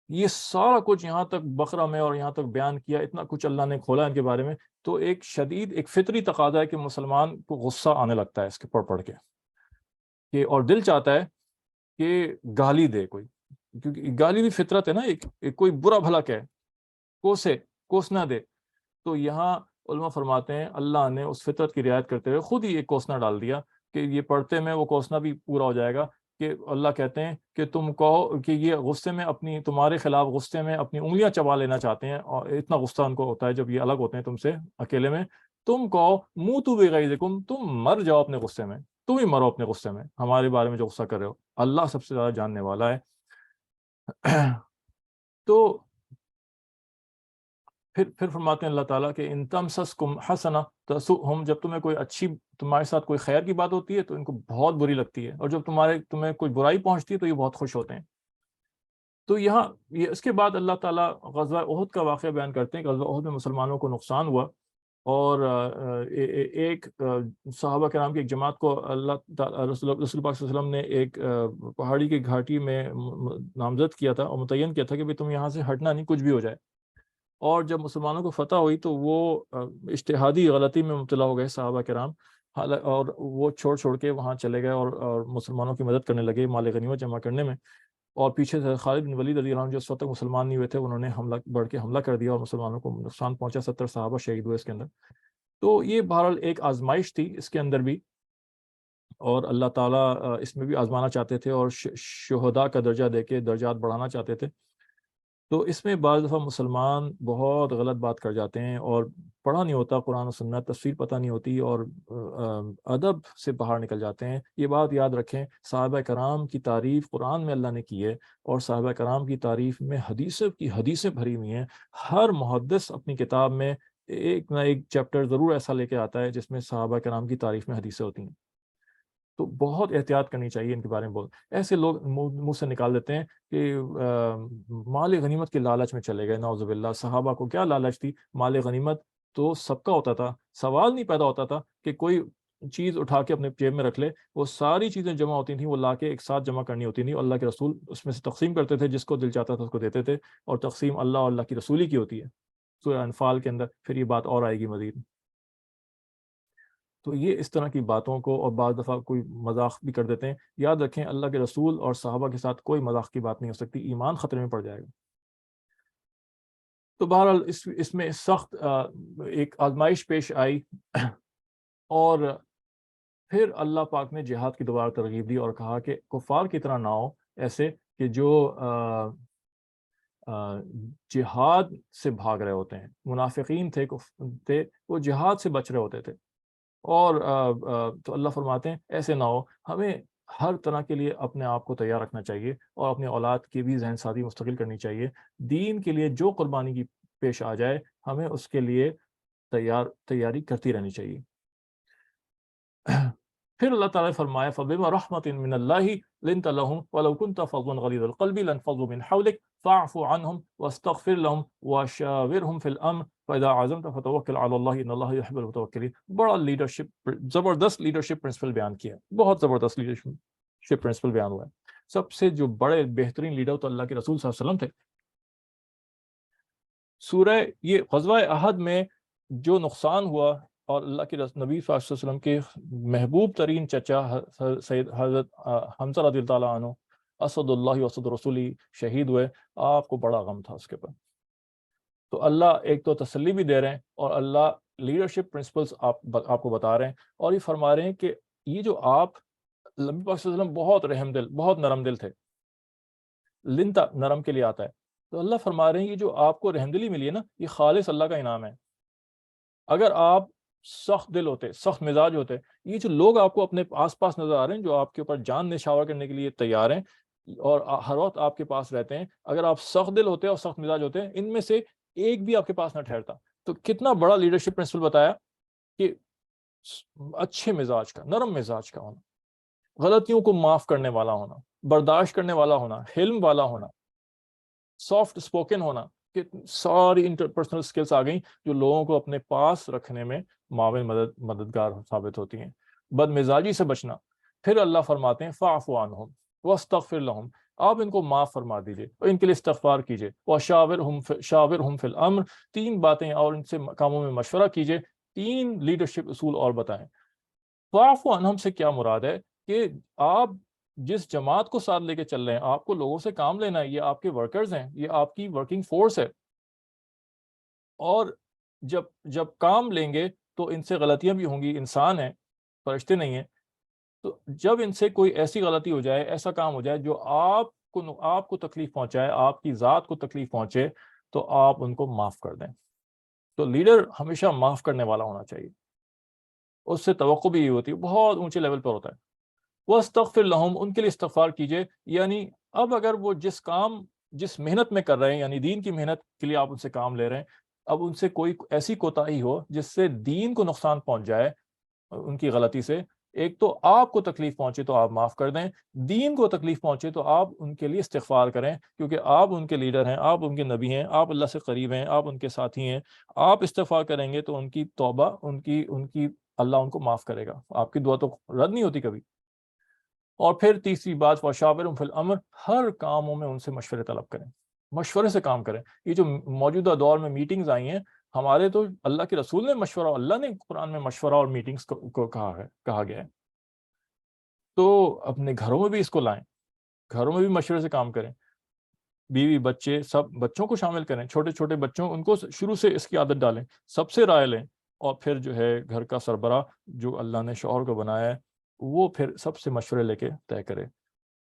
یہ سارا کچھ یہاں تک بقرہ میں اور یہاں تک بیان کیا، اتنا کچھ اللہ نے کھولا ان کے بارے میں، تو ایک شدید ایک فطری تقاضا ہے کہ مسلمان کو غصہ آنے لگتا ہے اس کے پڑھ کے، کہ اور دل چاہتا ہے کہ گالی دے کوئی، کیونکہ گالی بھی فطرت ہے نا، ایک کوئی برا بھلا کہے، کوسنا دے۔ تو یہاں علماء فرماتے ہیں اللہ نے اس فطرت کی رعایت کرتے ہوئے خود ہی ایک کوسنا ڈال دیا کہ یہ پڑھتے میں وہ کوسنا بھی پورا ہو جائے گا، کہ اللہ کہتے ہیں کہ تم کہو کہ یہ غصے میں تمہارے خلاف غصے میں اپنی انگلیاں چبا لینا چاہتے ہیں، اور اتنا غصہ ان کو ہوتا ہے جب یہ الگ ہوتے ہیں تم سے اکیلے میں۔ تم کہو موتوا بغیظکم، تم مر جاؤ اپنے غصے میں، تم ہی مرو اپنے غصے میں، ہمارے بارے میں جو غصہ کر رہے ہو، اللہ سب سے زیادہ جاننے والا ہے۔ تو پھر فرماتے ہیں اللہ تعالیٰ کہ ان تمسسکم حسنہ تسؤہم، جب تمہیں کوئی تمہارے ساتھ کوئی خیر کی بات ہوتی ہے تو ان کو بہت بری لگتی ہے، اور جب تمہیں کوئی برائی پہنچتی ہے تو یہ بہت خوش ہوتے ہیں۔ تو یہاں اس کے بعد اللہ تعالیٰ غزوہ احد کا واقعہ بیان کرتے ہیں کہ غزوہ احد میں مسلمانوں کو نقصان ہوا، اور ایک صحابہ کرام کی ایک جماعت کو رسول پاک صلی اللہ علیہ وسلم نے ایک پہاڑی کی گھاٹی میں نامزد کیا تھا اور متعین کیا تھا کہ تم یہاں سے ہٹنا نہیں، کچھ بھی ہو جائے۔ اور جب مسلمانوں کو فتح ہوئی تو وہ اجتہادی غلطی میں مبتلا ہو گئے صحابہ کرام، اور وہ چھوڑ کے وہاں چلے گئے اور مسلمانوں کی مدد کرنے لگے مال غنیمت جمع کرنے میں، اور پیچھے سے خالد بن ولید رضی اللہ عنہ جو اس وقت تک مسلمان نہیں ہوئے تھے، انہوں نے بڑھ کے حملہ کر دیا اور مسلمانوں کو نقصان پہنچا، 70 صحابہ شہید ہوئے اس کے اندر۔ تو یہ بہرحال ایک آزمائش تھی اس کے اندر بھی، اور اللہ تعالیٰ اس میں بھی آزمانا چاہتے تھے اور شہداء کا درجہ دے کے درجات بڑھانا چاہتے تھے۔ تو اس میں بعض دفعہ مسلمان بہت غلط بات کر جاتے ہیں، اور پڑھا نہیں ہوتا قرآن و سنت، تفسیر پتہ نہیں ہوتی، اور ادب سے باہر نکل جاتے ہیں۔ یہ بات یاد رکھیں، صحابہ کرام کی تعریف قرآن میں اللہ نے کی ہے، اور صحابہ کرام کی تعریف میں حدیثیں بھری ہوئی ہیں۔ ہر محدث اپنی کتاب میں ایک نہ ایک چیپٹر ضرور ایسا لے کے آتا ہے جس میں صحابہ کرام کی تعریف میں حدیثیں ہوتی ہیں۔ تو بہت احتیاط کرنی چاہیے ان کے بارے میں۔ ایسے لوگ منہ سے نکال دیتے ہیں کہ مال غنیمت کے لالچ میں چلے گئے، نعوذ باللہ۔ صحابہ کو کیا لالچ تھی؟ مال غنیمت تو سب کا ہوتا تھا، سوال نہیں پیدا ہوتا تھا کہ کوئی چیز اٹھا کے اپنے جیب میں رکھ لے، وہ ساری چیزیں جمع ہوتی تھیں، وہ لا کے ایک ساتھ جمع کرنی ہوتی تھیں، اور اللہ کے رسول اس میں سے تقسیم کرتے تھے، جس کو دل چاہتا تھا اس کو دیتے تھے، اور تقسیم اللہ اور اللہ کی رسولی کی ہوتی ہے۔ سورہ انفال کے اندر پھر یہ بات اور آئے گی مزید۔ تو یہ اس طرح کی باتوں کو، اور بعض دفعہ کوئی مذاق بھی کر دیتے ہیں، یاد رکھیں اللہ کے رسول اور صحابہ کے ساتھ کوئی مذاق کی بات نہیں ہو سکتی، ایمان خطرے میں پڑ جائے گا۔ تو بہرحال اس میں سخت ایک آزمائش پیش آئی، اور پھر اللہ پاک نے جہاد کی دوبارہ ترغیب دی اور کہا کہ کفار کی طرح نہ ہو ایسے کہ جو جہاد سے بھاگ رہے ہوتے ہیں۔ منافقین تھے وہ جہاد سے بچ رہے ہوتے تھے، اور تو اللہ فرماتے ہیں ایسے نہ ہو، ہمیں ہر طرح کے لیے اپنے آپ کو تیار رکھنا چاہیے، اور اپنی اولاد کی بھی ذہن سازی مستقل کرنی چاہیے۔ دین کے لیے جو قربانی کی پیش آ جائے، ہمیں اس کے لیے تیاری کرتی رہنی چاہیے۔ پھر اللہ تعالیٰ نے فرمایا فَبِمَا رَحْمَةٍ مِّنَ اللَّهِ لِنْتَ لَهُمْ وَلَوْ كُنْتَ فَظًّا غَلِيظَ الْقَلْبِ لَانفَضُّوا مِنْ حَوْلِكَ فَاعْفُ عَنْهُمْ وَاسْتَغْفِرْ لَهُمْ وَشَاوِرْهُمْ فِي الْأَمْرِ فَإِذَا عَزَمْتَ فَتَوَكَّلْ عَلَى اللَّهِ إِنَّ اللَّهَ يُحِبُّ الْمُتَوَكِّلِينَ۔ بڑا زبردست لیڈرشپ پرنسپل بیان کیا، بہت زبردست لیڈرشپ پرنسپل بیان ہوا ہے۔ سب سے جو بڑے بہترین لیڈر تو اللہ کے رسول صلی اللہ علیہ وسلم تھے۔ سورہ یہ غزوہ احد میں جو نقصان ہوا، اور اللہ کے نبی صلی اللہ علیہ وسلم کے محبوب ترین چچا سید حضرت حمزہ رضی اللہ تعالیٰ عنہ اسد اللہ و اسد رسولی شہید ہوئے، آپ کو بڑا غم تھا اس کے پر۔ تو اللہ ایک تو تسلی بھی دے رہے ہیں، اور اللہ لیڈرشپ پرنسپلز آپ کو بتا رہے ہیں، اور یہ فرما رہے ہیں کہ یہ جو آپ نبی پاک صلی اللہ علیہ وسلم بہت رحم دل، بہت نرم دل تھے، لنتا نرم کے لیے آتا ہے۔ تو اللہ فرما رہے ہیں یہ جو آپ کو رحم دلی ملی ہے نا، یہ خالص اللہ کا انعام ہے۔ اگر آپ سخت دل ہوتے، سخت مزاج ہوتے، یہ جو لوگ آپ کو اپنے آس پاس نظر آ رہے ہیں جو آپ کے اوپر جان نشاور کرنے کے لیے تیار ہیں اور ہر وقت آپ کے پاس رہتے ہیں، اگر آپ سخت دل ہوتے اور سخت مزاج ہوتے ہیں، ان میں سے ایک بھی آپ کے پاس نہ ٹھہرتا۔ تو کتنا بڑا لیڈرشپ پرنسپل بتایا کہ اچھے مزاج کا، نرم مزاج کا ہونا، غلطیوں کو معاف کرنے والا ہونا، برداشت کرنے والا ہونا، حلم والا ہونا، سافٹ اسپوکن ہونا، کہ ساری انٹرپرسنل سکلز آ گئیں جو لوگوں کو اپنے پاس رکھنے میں معاون مددگار ثابت ہوتی ہیں۔ بد مزاجی سے بچنا۔ پھر اللہ فرماتے ہیں فاعف عنہم واستغفر لہم، آپ ان کو معاف فرما دیجئے اور ان کے لیے استغفار کیجئے، شاورہم فی الامر، تین باتیں اور ان سے کاموں میں مشورہ کیجئے۔ تین لیڈرشپ اصول اور بتائیں۔ فاعف عنہم سے کیا مراد ہے کہ آپ جس جماعت کو ساتھ لے کے چل رہے ہیں، آپ کو لوگوں سے کام لینا ہے، یہ آپ کے ورکرز ہیں، یہ آپ کی ورکنگ فورس ہے، اور جب کام لیں گے تو ان سے غلطیاں بھی ہوں گی، انسان ہیں، فرشتے نہیں ہیں، تو جب ان سے کوئی ایسی غلطی ہو جائے، ایسا کام ہو جائے جو آپ کو تکلیف پہنچائے، آپ کی ذات کو تکلیف پہنچے، تو آپ ان کو معاف کر دیں۔ تو لیڈر ہمیشہ معاف کرنے والا ہونا چاہیے، اس سے توقع بھی یہ ہوتی ہے، بہت اونچے لیول پر ہوتا ہے۔ وَاسْتَغْفِرْ لَهُمْ، ان کے لیے استغفار کیجئے، یعنی اب اگر وہ جس محنت میں کر رہے ہیں، یعنی دین کی محنت کے لیے آپ ان سے کام لے رہے ہیں، اب ان سے کوئی ایسی کوتاہی ہو جس سے دین کو نقصان پہنچ جائے ان کی غلطی سے، ایک تو آپ کو تکلیف پہنچے تو آپ معاف کر دیں، دین کو تکلیف پہنچے تو آپ ان کے لیے استغفار کریں، کیونکہ آپ ان کے لیڈر ہیں، آپ ان کے نبی ہیں، آپ اللہ سے قریب ہیں، آپ ان کے ساتھی ہیں۔ آپ استغفار کریں گے تو ان کی توبہ، ان کی اللہ ان کو معاف کرے گا، آپ کی دعا تو رد نہیں ہوتی کبھی۔ اور پھر تیسری بات وَشَاوِرْهُمْ فِي الْأَمْرِ، ہر کاموں میں ان سے مشورے طلب کریں، مشورے سے کام کریں۔ یہ جو موجودہ دور میں میٹنگز آئی ہیں، ہمارے تو اللہ کے رسول نے مشورہ، اللہ نے قرآن میں مشورہ اور میٹنگز کو کہا گیا ہے، تو اپنے گھروں میں بھی اس کو لائیں، گھروں میں بھی مشورے سے کام کریں، بیوی بچے سب، بچوں کو شامل کریں، چھوٹے چھوٹے بچوں، ان کو شروع سے اس کی عادت ڈالیں، سب سے رائے لیں، اور پھر جو ہے گھر کا سربراہ جو اللہ نے شوہر کو بنایا ہے، وہ پھر سب سے مشورے لے کے طے کرے۔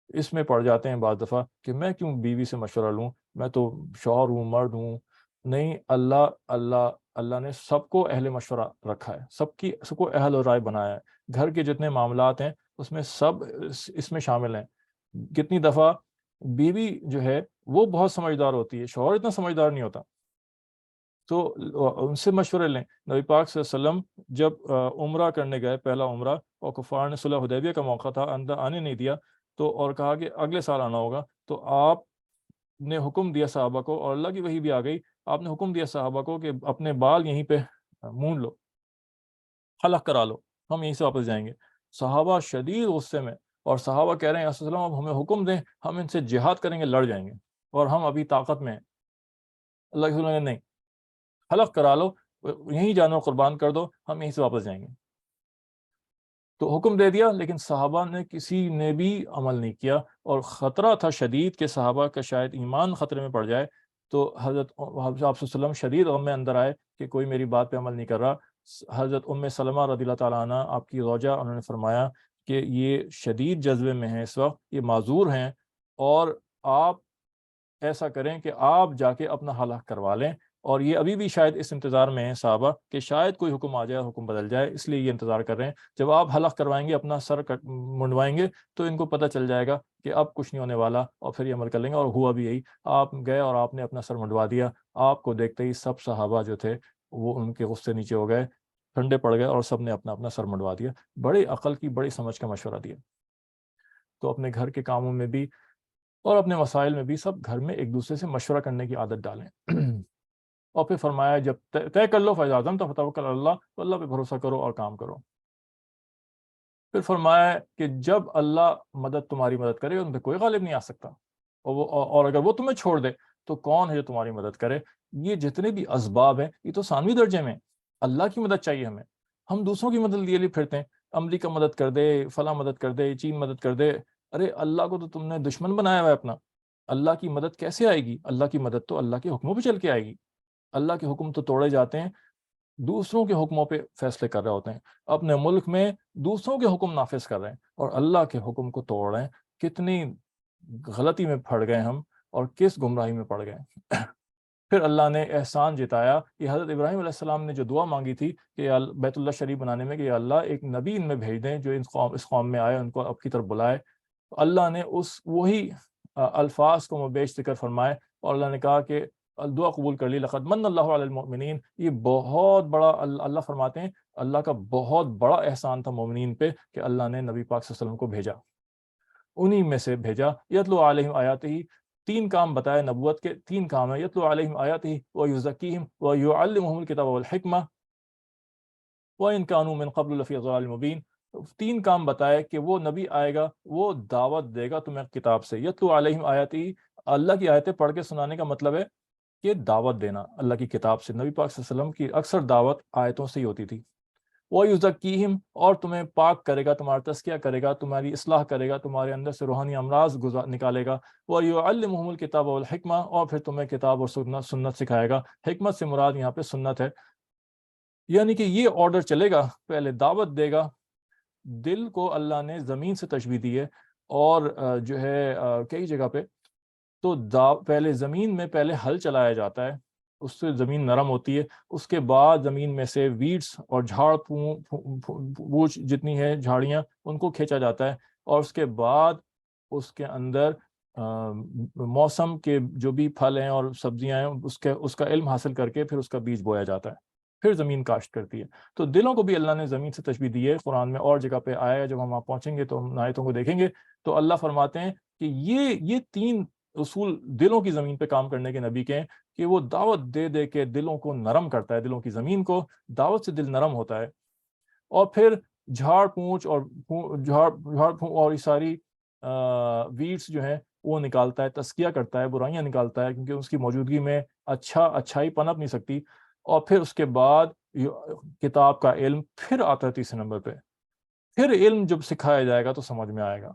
اس میں پڑ جاتے ہیں بعض دفعہ کہ میں کیوں بیوی سے مشورہ لوں، میں تو شوہر ہوں، مرد ہوں۔ نہیں، اللہ نے سب کو اہل مشورہ رکھا ہے، سب کو اہل و رائے بنایا ہے، گھر کے جتنے معاملات ہیں اس میں سب اس میں شامل ہیں۔ کتنی دفعہ بیوی جو ہے وہ بہت سمجھدار ہوتی ہے، شوہر اتنا سمجھدار نہیں ہوتا، تو ان سے مشورے لیں۔ نبی پاک صلی اللہ علیہ وسلم جب عمرہ کرنے گئے، پہلا عمرہ، اور کفار نے صلح حدیبیہ کا موقع تھا، اندر آنے نہیں دیا، تو اور کہا کہ اگلے سال آنا ہوگا، تو آپ نے حکم دیا صحابہ کو، اور اللہ کی وحی بھی آ گئی، آپ نے حکم دیا صحابہ کو کہ اپنے بال یہیں پہ مونڈ لو، حلق کرا لو، ہم یہیں سے واپس جائیں گے۔ صحابہ شدید غصے میں، اور صحابہ کہہ رہے ہیں رسول اللہ اب ہمیں حکم دیں، ہم ان سے جہاد کریں گے، لڑ جائیں گے، اور ہم ابھی طاقت میں ہیں۔ اللہ کے رسول نے نہیں، حلق کرا لو، یہیں جانور قربان کر دو، ہم یہیں سے واپس جائیں گے۔ تو حکم دے دیا، لیکن صحابہ نے کسی نے بھی عمل نہیں کیا، اور خطرہ تھا شدید کہ صحابہ کا شاید ایمان خطرے میں پڑ جائے، تو حضرت آپ صلی اللہ علیہ وسلم شدید غم میں اندر آئے کہ کوئی میری بات پہ عمل نہیں کر رہا۔ حضرت ام سلمہ رضی اللہ تعالیٰ عنہ، آپ کی زوجہ، انہوں نے فرمایا کہ یہ شدید جذبے میں ہیں اس وقت، یہ معذور ہیں، اور آپ ایسا کریں کہ آپ جا کے اپنا حلق کروا لیں، اور یہ ابھی بھی شاید اس انتظار میں ہیں صحابہ کہ شاید کوئی حکم آ جائے، حکم بدل جائے، اس لیے یہ انتظار کر رہے ہیں۔ جب آپ حلق کروائیں گے، اپنا سر منڈوائیں گے، تو ان کو پتہ چل جائے گا کہ اب کچھ نہیں ہونے والا، اور پھر یہ عمل کر لیں گے۔ اور ہوا بھی یہی، آپ گئے اور آپ نے اپنا سر منڈوا دیا، آپ کو دیکھتے ہی سب صحابہ جو تھے وہ ان کے غصے نیچے ہو گئے، ٹھنڈے پڑ گئے، اور سب نے اپنا اپنا سر منڈوا دیا۔ بڑی عقل کی، بڑی سمجھ کا مشورہ دیا۔ تو اپنے گھر کے کاموں میں بھی اور اپنے مسائل میں بھی سب گھر میں ایک دوسرے سے مشورہ کرنے کی عادت ڈالیں۔ اور پھر فرمایا جب طے کر لو فَإِذَا عَزَمْتَ فَتَوَكَّلْ عَلَى اللَّهِ، تو اللہ پہ بھروسہ کرو اور کام کرو۔ پھر فرمایا کہ جب اللہ تمہاری مدد کرے، ان پہ کوئی غالب نہیں آ سکتا، اور اگر وہ تمہیں چھوڑ دے تو کون ہے جو تمہاری مدد کرے۔ یہ جتنے بھی اسباب ہیں یہ تو ثانوی درجے میں، اللہ کی مدد چاہیے ہمیں، ہم دوسروں کی مدد لیے پھرتے ہیں، امریکہ مدد کر دے، فلاں مدد کر دے، چین مدد کر دے۔ ارے اللہ کو تو تم نے دشمن بنایا ہوا ہے اپنا، اللہ کی مدد کیسے آئے گی؟ اللہ کی مدد تو اللہ کے حکموں پہ چل کے آئے گی۔ اللہ کے حکم تو توڑے جاتے ہیں، دوسروں کے حکموں پہ فیصلے کر رہے ہوتے ہیں، اپنے ملک میں دوسروں کے حکم نافذ کر رہے ہیں اور اللہ کے حکم کو توڑ رہے ہیں۔ کتنی غلطی میں پھڑ گئے ہم، اور کس گمراہی میں پڑ گئے۔ پھر اللہ نے احسان جتایا کہ حضرت ابراہیم علیہ السلام نے جو دعا مانگی تھی کہ بیت اللہ شریف بنانے میں، کہ اللہ ایک نبی ان میں بھیج دیں جو اس قوم میں آئے، ان کو آپ کی طرف بلائے، تو اللہ نے وہی الفاظ کو مبیش ذکر فرمائے، اور اللہ نے کہا کہ دعا قبول کر لی. لقد من اللہ علی المؤمنین، یہ بہت بڑا اللہ فرماتے ہیں اللہ کا بہت بڑا احسان تھا مومنین پہ کہ اللہ نے نبی پاک صلی اللہ علیہ وسلم کو بھیجا، انہی میں سے بھیجا. یتلو علیہم آیاتہ، تین کام بتائے نبوت کے، تین کام ہے. یتلو علیہم آیاتہ ویزکیہم ویعلمہم الکتاب والحکمہ وَإِن كَانُوا مِن قَبْلُ لَفِي ضَلَالٍ مُبِينٍ. تین کام بتائے کہ وہ نبی آئے گا، وہ دعوت دے گا تمہیں کتاب سے. یتلو علیہم آیاتی، اللہ کی آیتیں پڑھ کے سنانے کا مطلب ہے کہ دعوت دینا اللہ کی کتاب سے. نبی پاک صلی اللہ علیہ وسلم کی اکثر دعوت آیتوں سے ہی ہوتی تھی. وَيُزَكِّيهِمْ، اور تمہیں پاک کرے گا، تمہارا تزکیہ کرے گا، تمہاری اصلاح کرے گا، تمہارے اندر سے روحانی امراض نکالے گا. وَيُعَلِّمُهُمُ الْكِتَابَ وَالْحِکْمَةَ، اور پھر تمہیں کتاب اور سنت سکھائے گا. حکمت سے مراد یہاں پہ سنت ہے، یعنی کہ یہ آرڈر چلے گا، پہلے دعوت دے گا. دل کو اللہ نے زمین سے تشبیہ دی ہے، اور جو ہے کئی جگہ پہ تو پہلے زمین میں پہلے ہل چلایا جاتا ہے، اس سے زمین نرم ہوتی ہے، اس کے بعد زمین میں سے ویڈس اور جھاڑ پھوچ جتنی ہے جھاڑیاں ان کو کھینچا جاتا ہے، اور اس کے بعد اس کے اندر موسم کے جو بھی پھل ہیں اور سبزیاں ہیں اس کا علم حاصل کر کے پھر اس کا بیج بویا جاتا ہے، پھر زمین کاشت کرتی ہے. تو دلوں کو بھی اللہ نے زمین سے تشبیہ دی ہے، قرآن میں اور جگہ پہ آیا ہے. جب ہم وہاں پہنچیں گے تو ہم آیتوں کو دیکھیں گے تو اللہ فرماتے ہیں کہ یہ تین اصول دلوں کی زمین پہ کام کرنے کے نبی کے ہیں کہ وہ دعوت دے دے کے دلوں کو نرم کرتا ہے، دلوں کی زمین کو دعوت سے دل نرم ہوتا ہے. اور پھر جھاڑ پونچھ اور یہ ساری ویڈس جو ہیں وہ نکالتا ہے، تزکیہ کرتا ہے، برائیاں نکالتا ہے، کیونکہ اس کی موجودگی میں اچھائی پنپ نہیں سکتی. اور پھر اس کے بعد کتاب کا علم پھر آتا ہے تیسرے نمبر پہ. پھر علم جب سکھایا جائے گا تو سمجھ میں آئے گا،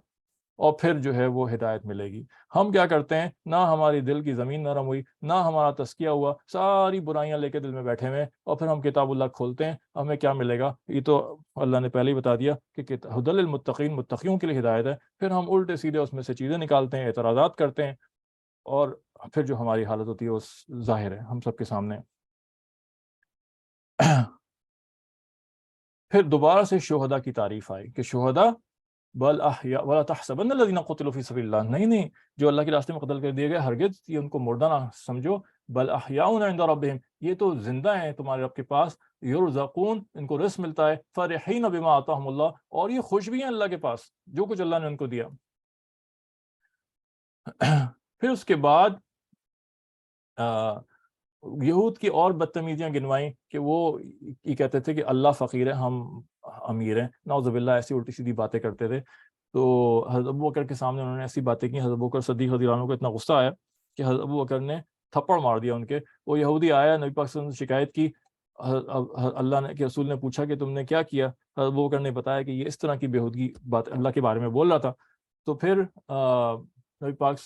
اور پھر جو ہے وہ ہدایت ملے گی. ہم کیا کرتے ہیں، نہ ہماری دل کی زمین نرم ہوئی، نہ ہمارا تزکیہ ہوا، ساری برائیاں لے کے دل میں بیٹھے ہوئے، اور پھر ہم کتاب اللہ کھولتے ہیں، ہمیں کیا ملے گا؟ یہ تو اللہ نے پہلے ہی بتا دیا کہ ہدی للمتقین، متقیوں کے لیے ہدایت ہے. پھر ہم الٹے سیدھے اس میں سے چیزیں نکالتے ہیں، اعتراضات کرتے ہیں، اور پھر جو ہماری حالت ہوتی ہے وہ ظاہر ہے ہم سب کے سامنے. پھر دوبارہ سے شہداء کی تعریف آئی کہ شہداء بل احیاء ولا تحسبن الذين قتلوا في سبيل الله، نہیں جو اللہ کے راستے میں قتل کر دیے گئے ہرگز یہ ان کو مردہ نہ سمجھو. بل احیاء عند ربهم، یہ تو زندہ ہیں تمہارے رب کے پاس. یرزقون، ان کو رزق ملتا ہے. فرحین بما آتاهم اللہ، اور یہ خوش بھی ہیں اللہ کے پاس جو کچھ اللہ نے ان کو دیا. پھر اس کے بعد یہود کی اور بدتمیزیاں گنوائیں کہ وہ یہ کہتے تھے کہ اللہ فقیر ہے، ہم امیر ہیں. نعوذ باللہ، ایسی الٹی سیدھی باتیں کرتے تھے. تو حضرت ابوبکر کے سامنے انہوں نے ایسی باتیں کی. حضرت ابوبکر صدیق رضی اللہ عنہ کو اتنا غصہ آیا کہ حضرت ابوبکر نے تھپڑ مار دیا ان کے. وہ یہودی آیا، نبی پاک صلی اللہ علیہ وسلم نے شکایت کی. اللہ نے کے رسول نے پوچھا کہ تم نے کیا کیا؟ حضرت ابوبکر نے بتایا کہ یہ اس طرح کی بےہودگی بات اللہ کے بارے میں بول رہا تھا. تو پھر نبی پاک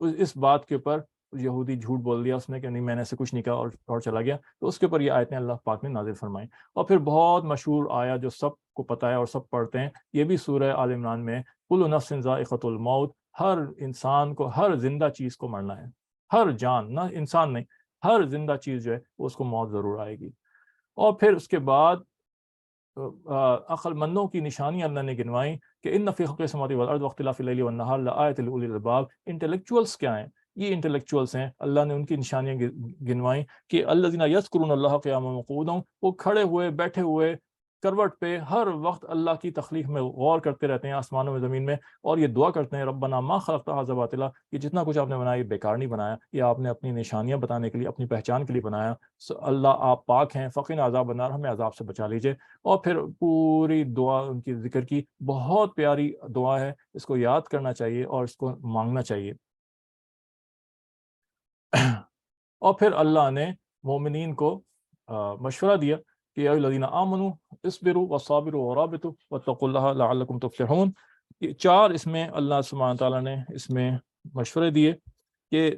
اس بات کے اوپر یہودی جھوٹ بول دیا اس نے کہ نہیں میں نے ایسے کچھ نہیں کہا، اور چلا گیا. تو اس کے اوپر یہ آیتیں اللہ پاک نے نازل فرمائیں. اور پھر بہت مشہور آیا جو سب کو پتہ ہے اور سب پڑھتے ہیں، یہ بھی سورہ آل عمران میں، کل نفس ذائقۃ الموت، ہر انسان کو، ہر زندہ چیز کو مرنا ہے. ہر جان، نہ انسان نہیں، ہر زندہ چیز جو ہے وہ اس کو موت ضرور آئے گی. اور پھر اس کے بعد عقل مندوں کی نشانیاں اللہ نے گنوائیں کہ ان فی خلق السماوات والارض واختلاف اللیل والنہار لآیات لأولی الالباب. انٹلیکچوئلس کیا ہیں؟ یہ انٹلیکچوئلس ہیں، اللہ نے ان کی نشانیاں گنوائیں کہ الذین یذکرون اللہ قیاما وقعودا، وہ کھڑے ہوئے بیٹھے ہوئے کروٹ پہ ہر وقت اللہ کی تخلیق میں غور کرتے رہتے ہیں، آسمانوں میں زمین میں، اور یہ دعا کرتے ہیں ربنا ما خلقت ھذا باطلا، یہ جتنا کچھ آپ نے بنایا یہ بیکار نہیں بنایا، یہ آپ نے اپنی نشانیاں بتانے کے لیے، اپنی پہچان کے لیے بنایا. اللہ آپ پاک ہیں، فقنا عذاب النار، ہمیں عذاب سے بچا لیجئے. اور پھر پوری دعا ان کی ذکر کی. بہت پیاری دعا ہے، اس کو یاد کرنا چاہیے اور اس کو مانگنا چاہیے. اور پھر اللہ نے مومنین کو مشورہ دیا کہ یا الذین آمنوا اصبروا وصابروا ورابطوا واتقوا اللہ لعلکم تفلحون. یہ چار اس میں اللہ سبحانہ تعالیٰ نے اس میں مشورے دیے کہ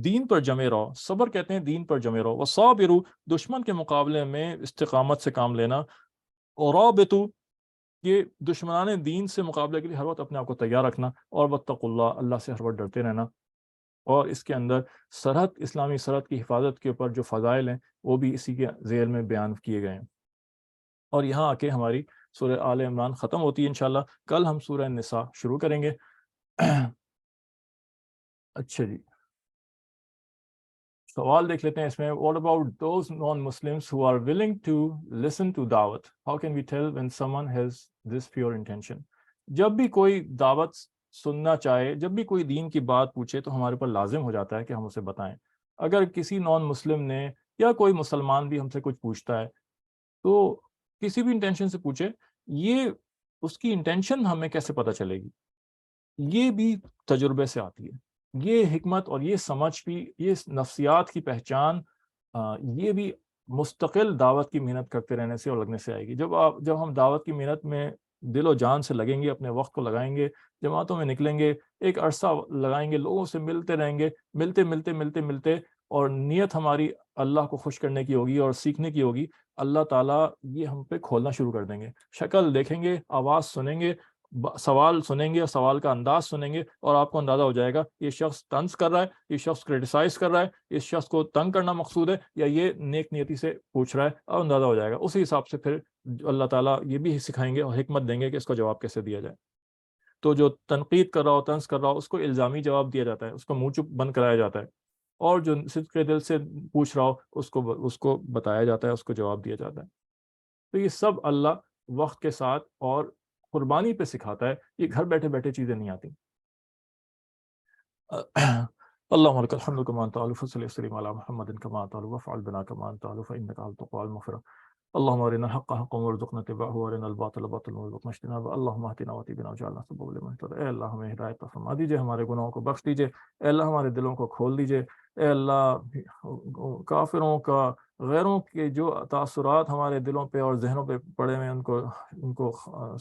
دین پر جمے رہو. صبر کہتے ہیں دین پر جمے رہو. وصابروا، دشمن کے مقابلے میں استقامت سے کام لینا. ورابطوا، یہ دشمنان دین سے مقابلے کے لیے ہر وقت اپنے آپ کو تیار رکھنا. اور واتقوا اللہ، اللہ سے ہر وقت ڈرتے رہنا. اور اس کے اندر سرحد، اسلامی سرحد کی حفاظت کے اوپر جو فضائل ہیں وہ بھی اسی کے ذیل میں بیان کیے گئے ہیں. اور یہاں آ کے ہماری سورہ آل عمران ختم ہوتی ہے انشاءاللہ. کل ہم سورہ نساء شروع کریں گے. اچھا جی، سوال دیکھ لیتے ہیں اس میں. What about those non-Muslims who are willing to listen to da'wat? How can we tell when someone has this pure intention? جب بھی کوئی دعوت سننا چاہے، جب بھی کوئی دین کی بات پوچھے تو ہمارے پر لازم ہو جاتا ہے کہ ہم اسے بتائیں. اگر کسی نان مسلم نے یا کوئی مسلمان بھی ہم سے کچھ پوچھتا ہے تو کسی بھی انٹینشن سے پوچھے، یہ اس کی انٹینشن ہمیں کیسے پتہ چلے گی؟ یہ بھی تجربے سے آتی ہے. یہ حکمت اور یہ سمجھ بھی، یہ نفسیات کی پہچان، یہ بھی مستقل دعوت کی محنت کرتے رہنے سے اور لگنے سے آئے گی. جب ہم دعوت کی محنت میں دل و جان سے لگیں گے، اپنے وقت کو لگائیں گے، جماعتوں میں نکلیں گے، ایک عرصہ لگائیں گے، لوگوں سے ملتے رہیں گے، ملتے اور نیت ہماری اللہ کو خوش کرنے کی ہوگی اور سیکھنے کی ہوگی، اللہ تعالیٰ یہ ہم پہ کھولنا شروع کر دیں گے. شکل دیکھیں گے، آواز سنیں گے، سوال سنیں گے اور سوال کا انداز سنیں گے، اور آپ کو اندازہ ہو جائے گا یہ شخص طنز کر رہا ہے، یہ شخص کرٹیسائز کر رہا ہے، اس شخص کو تنگ کرنا مقصود ہے، یا یہ نیک نیتی سے پوچھ رہا ہے، اور اندازہ ہو جائے گا. اسی حساب سے پھر اللہ تعالیٰ یہ بھی سکھائیں گے اور حکمت دیں گے کہ اس کا جواب کیسے دیا جائے. تو جو تنقید کر رہا ہو، طنز کر رہا ہو، اس کو الزامی جواب دیا جاتا ہے، اس کو منہ چپ بند کرایا جاتا ہے. اور جو صدق کے دل سے پوچھ رہا ہو اس کو بتایا جاتا ہے، اس کو جواب دیا جاتا ہے. تو یہ سب اللہ وقت کے ساتھ اور قربانی پہ سکھاتا ہے. یہ گھر بیٹھے بیٹھے چیزیں نہیں آتی. اللهم لك الحمد كما انت تعالى فصل وسلم على محمد كما تعالى وافعل بنا كما انت تعالى فانك على التقوى المغفرة. اللهم ارنا الحق حقا وارزقنا اتباعه وارنا الباطل باطلا وارزقنا اجتنابه. اللهم اهدنا واهد بنا واجعلنا سببا لمن اهتدى. اے اللہ ہمیں ہدایت عطا فرما دیجیے، ہمارے گناہوں کو بخش دیجیے. اے اللہ ہمارے دلوں کو کھول دیجیے. اے اللہ کافروں کا، غیروں کے جو تاثرات ہمارے دلوں پہ اور ذہنوں پہ پڑے ہوئے ان کو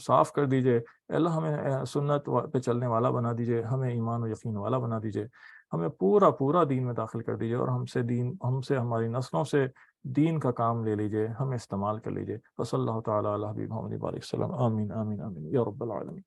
صاف کر دیجیے. اے اللہ ہمیں سنت پہ چلنے والا بنا دیجیے، ہمیں ایمان و یقین والا بنا دیجیے. ہمیں پورا دین میں داخل کر دیجیے، اور ہم سے ہماری نسلوں سے دین کا کام لے لیجیے، ہمیں استعمال کر لیجیے. وصلی اللہ تعالیٰ علی حبیب محمد بارک وسلم. آمین آمین آمین یا رب العالمین.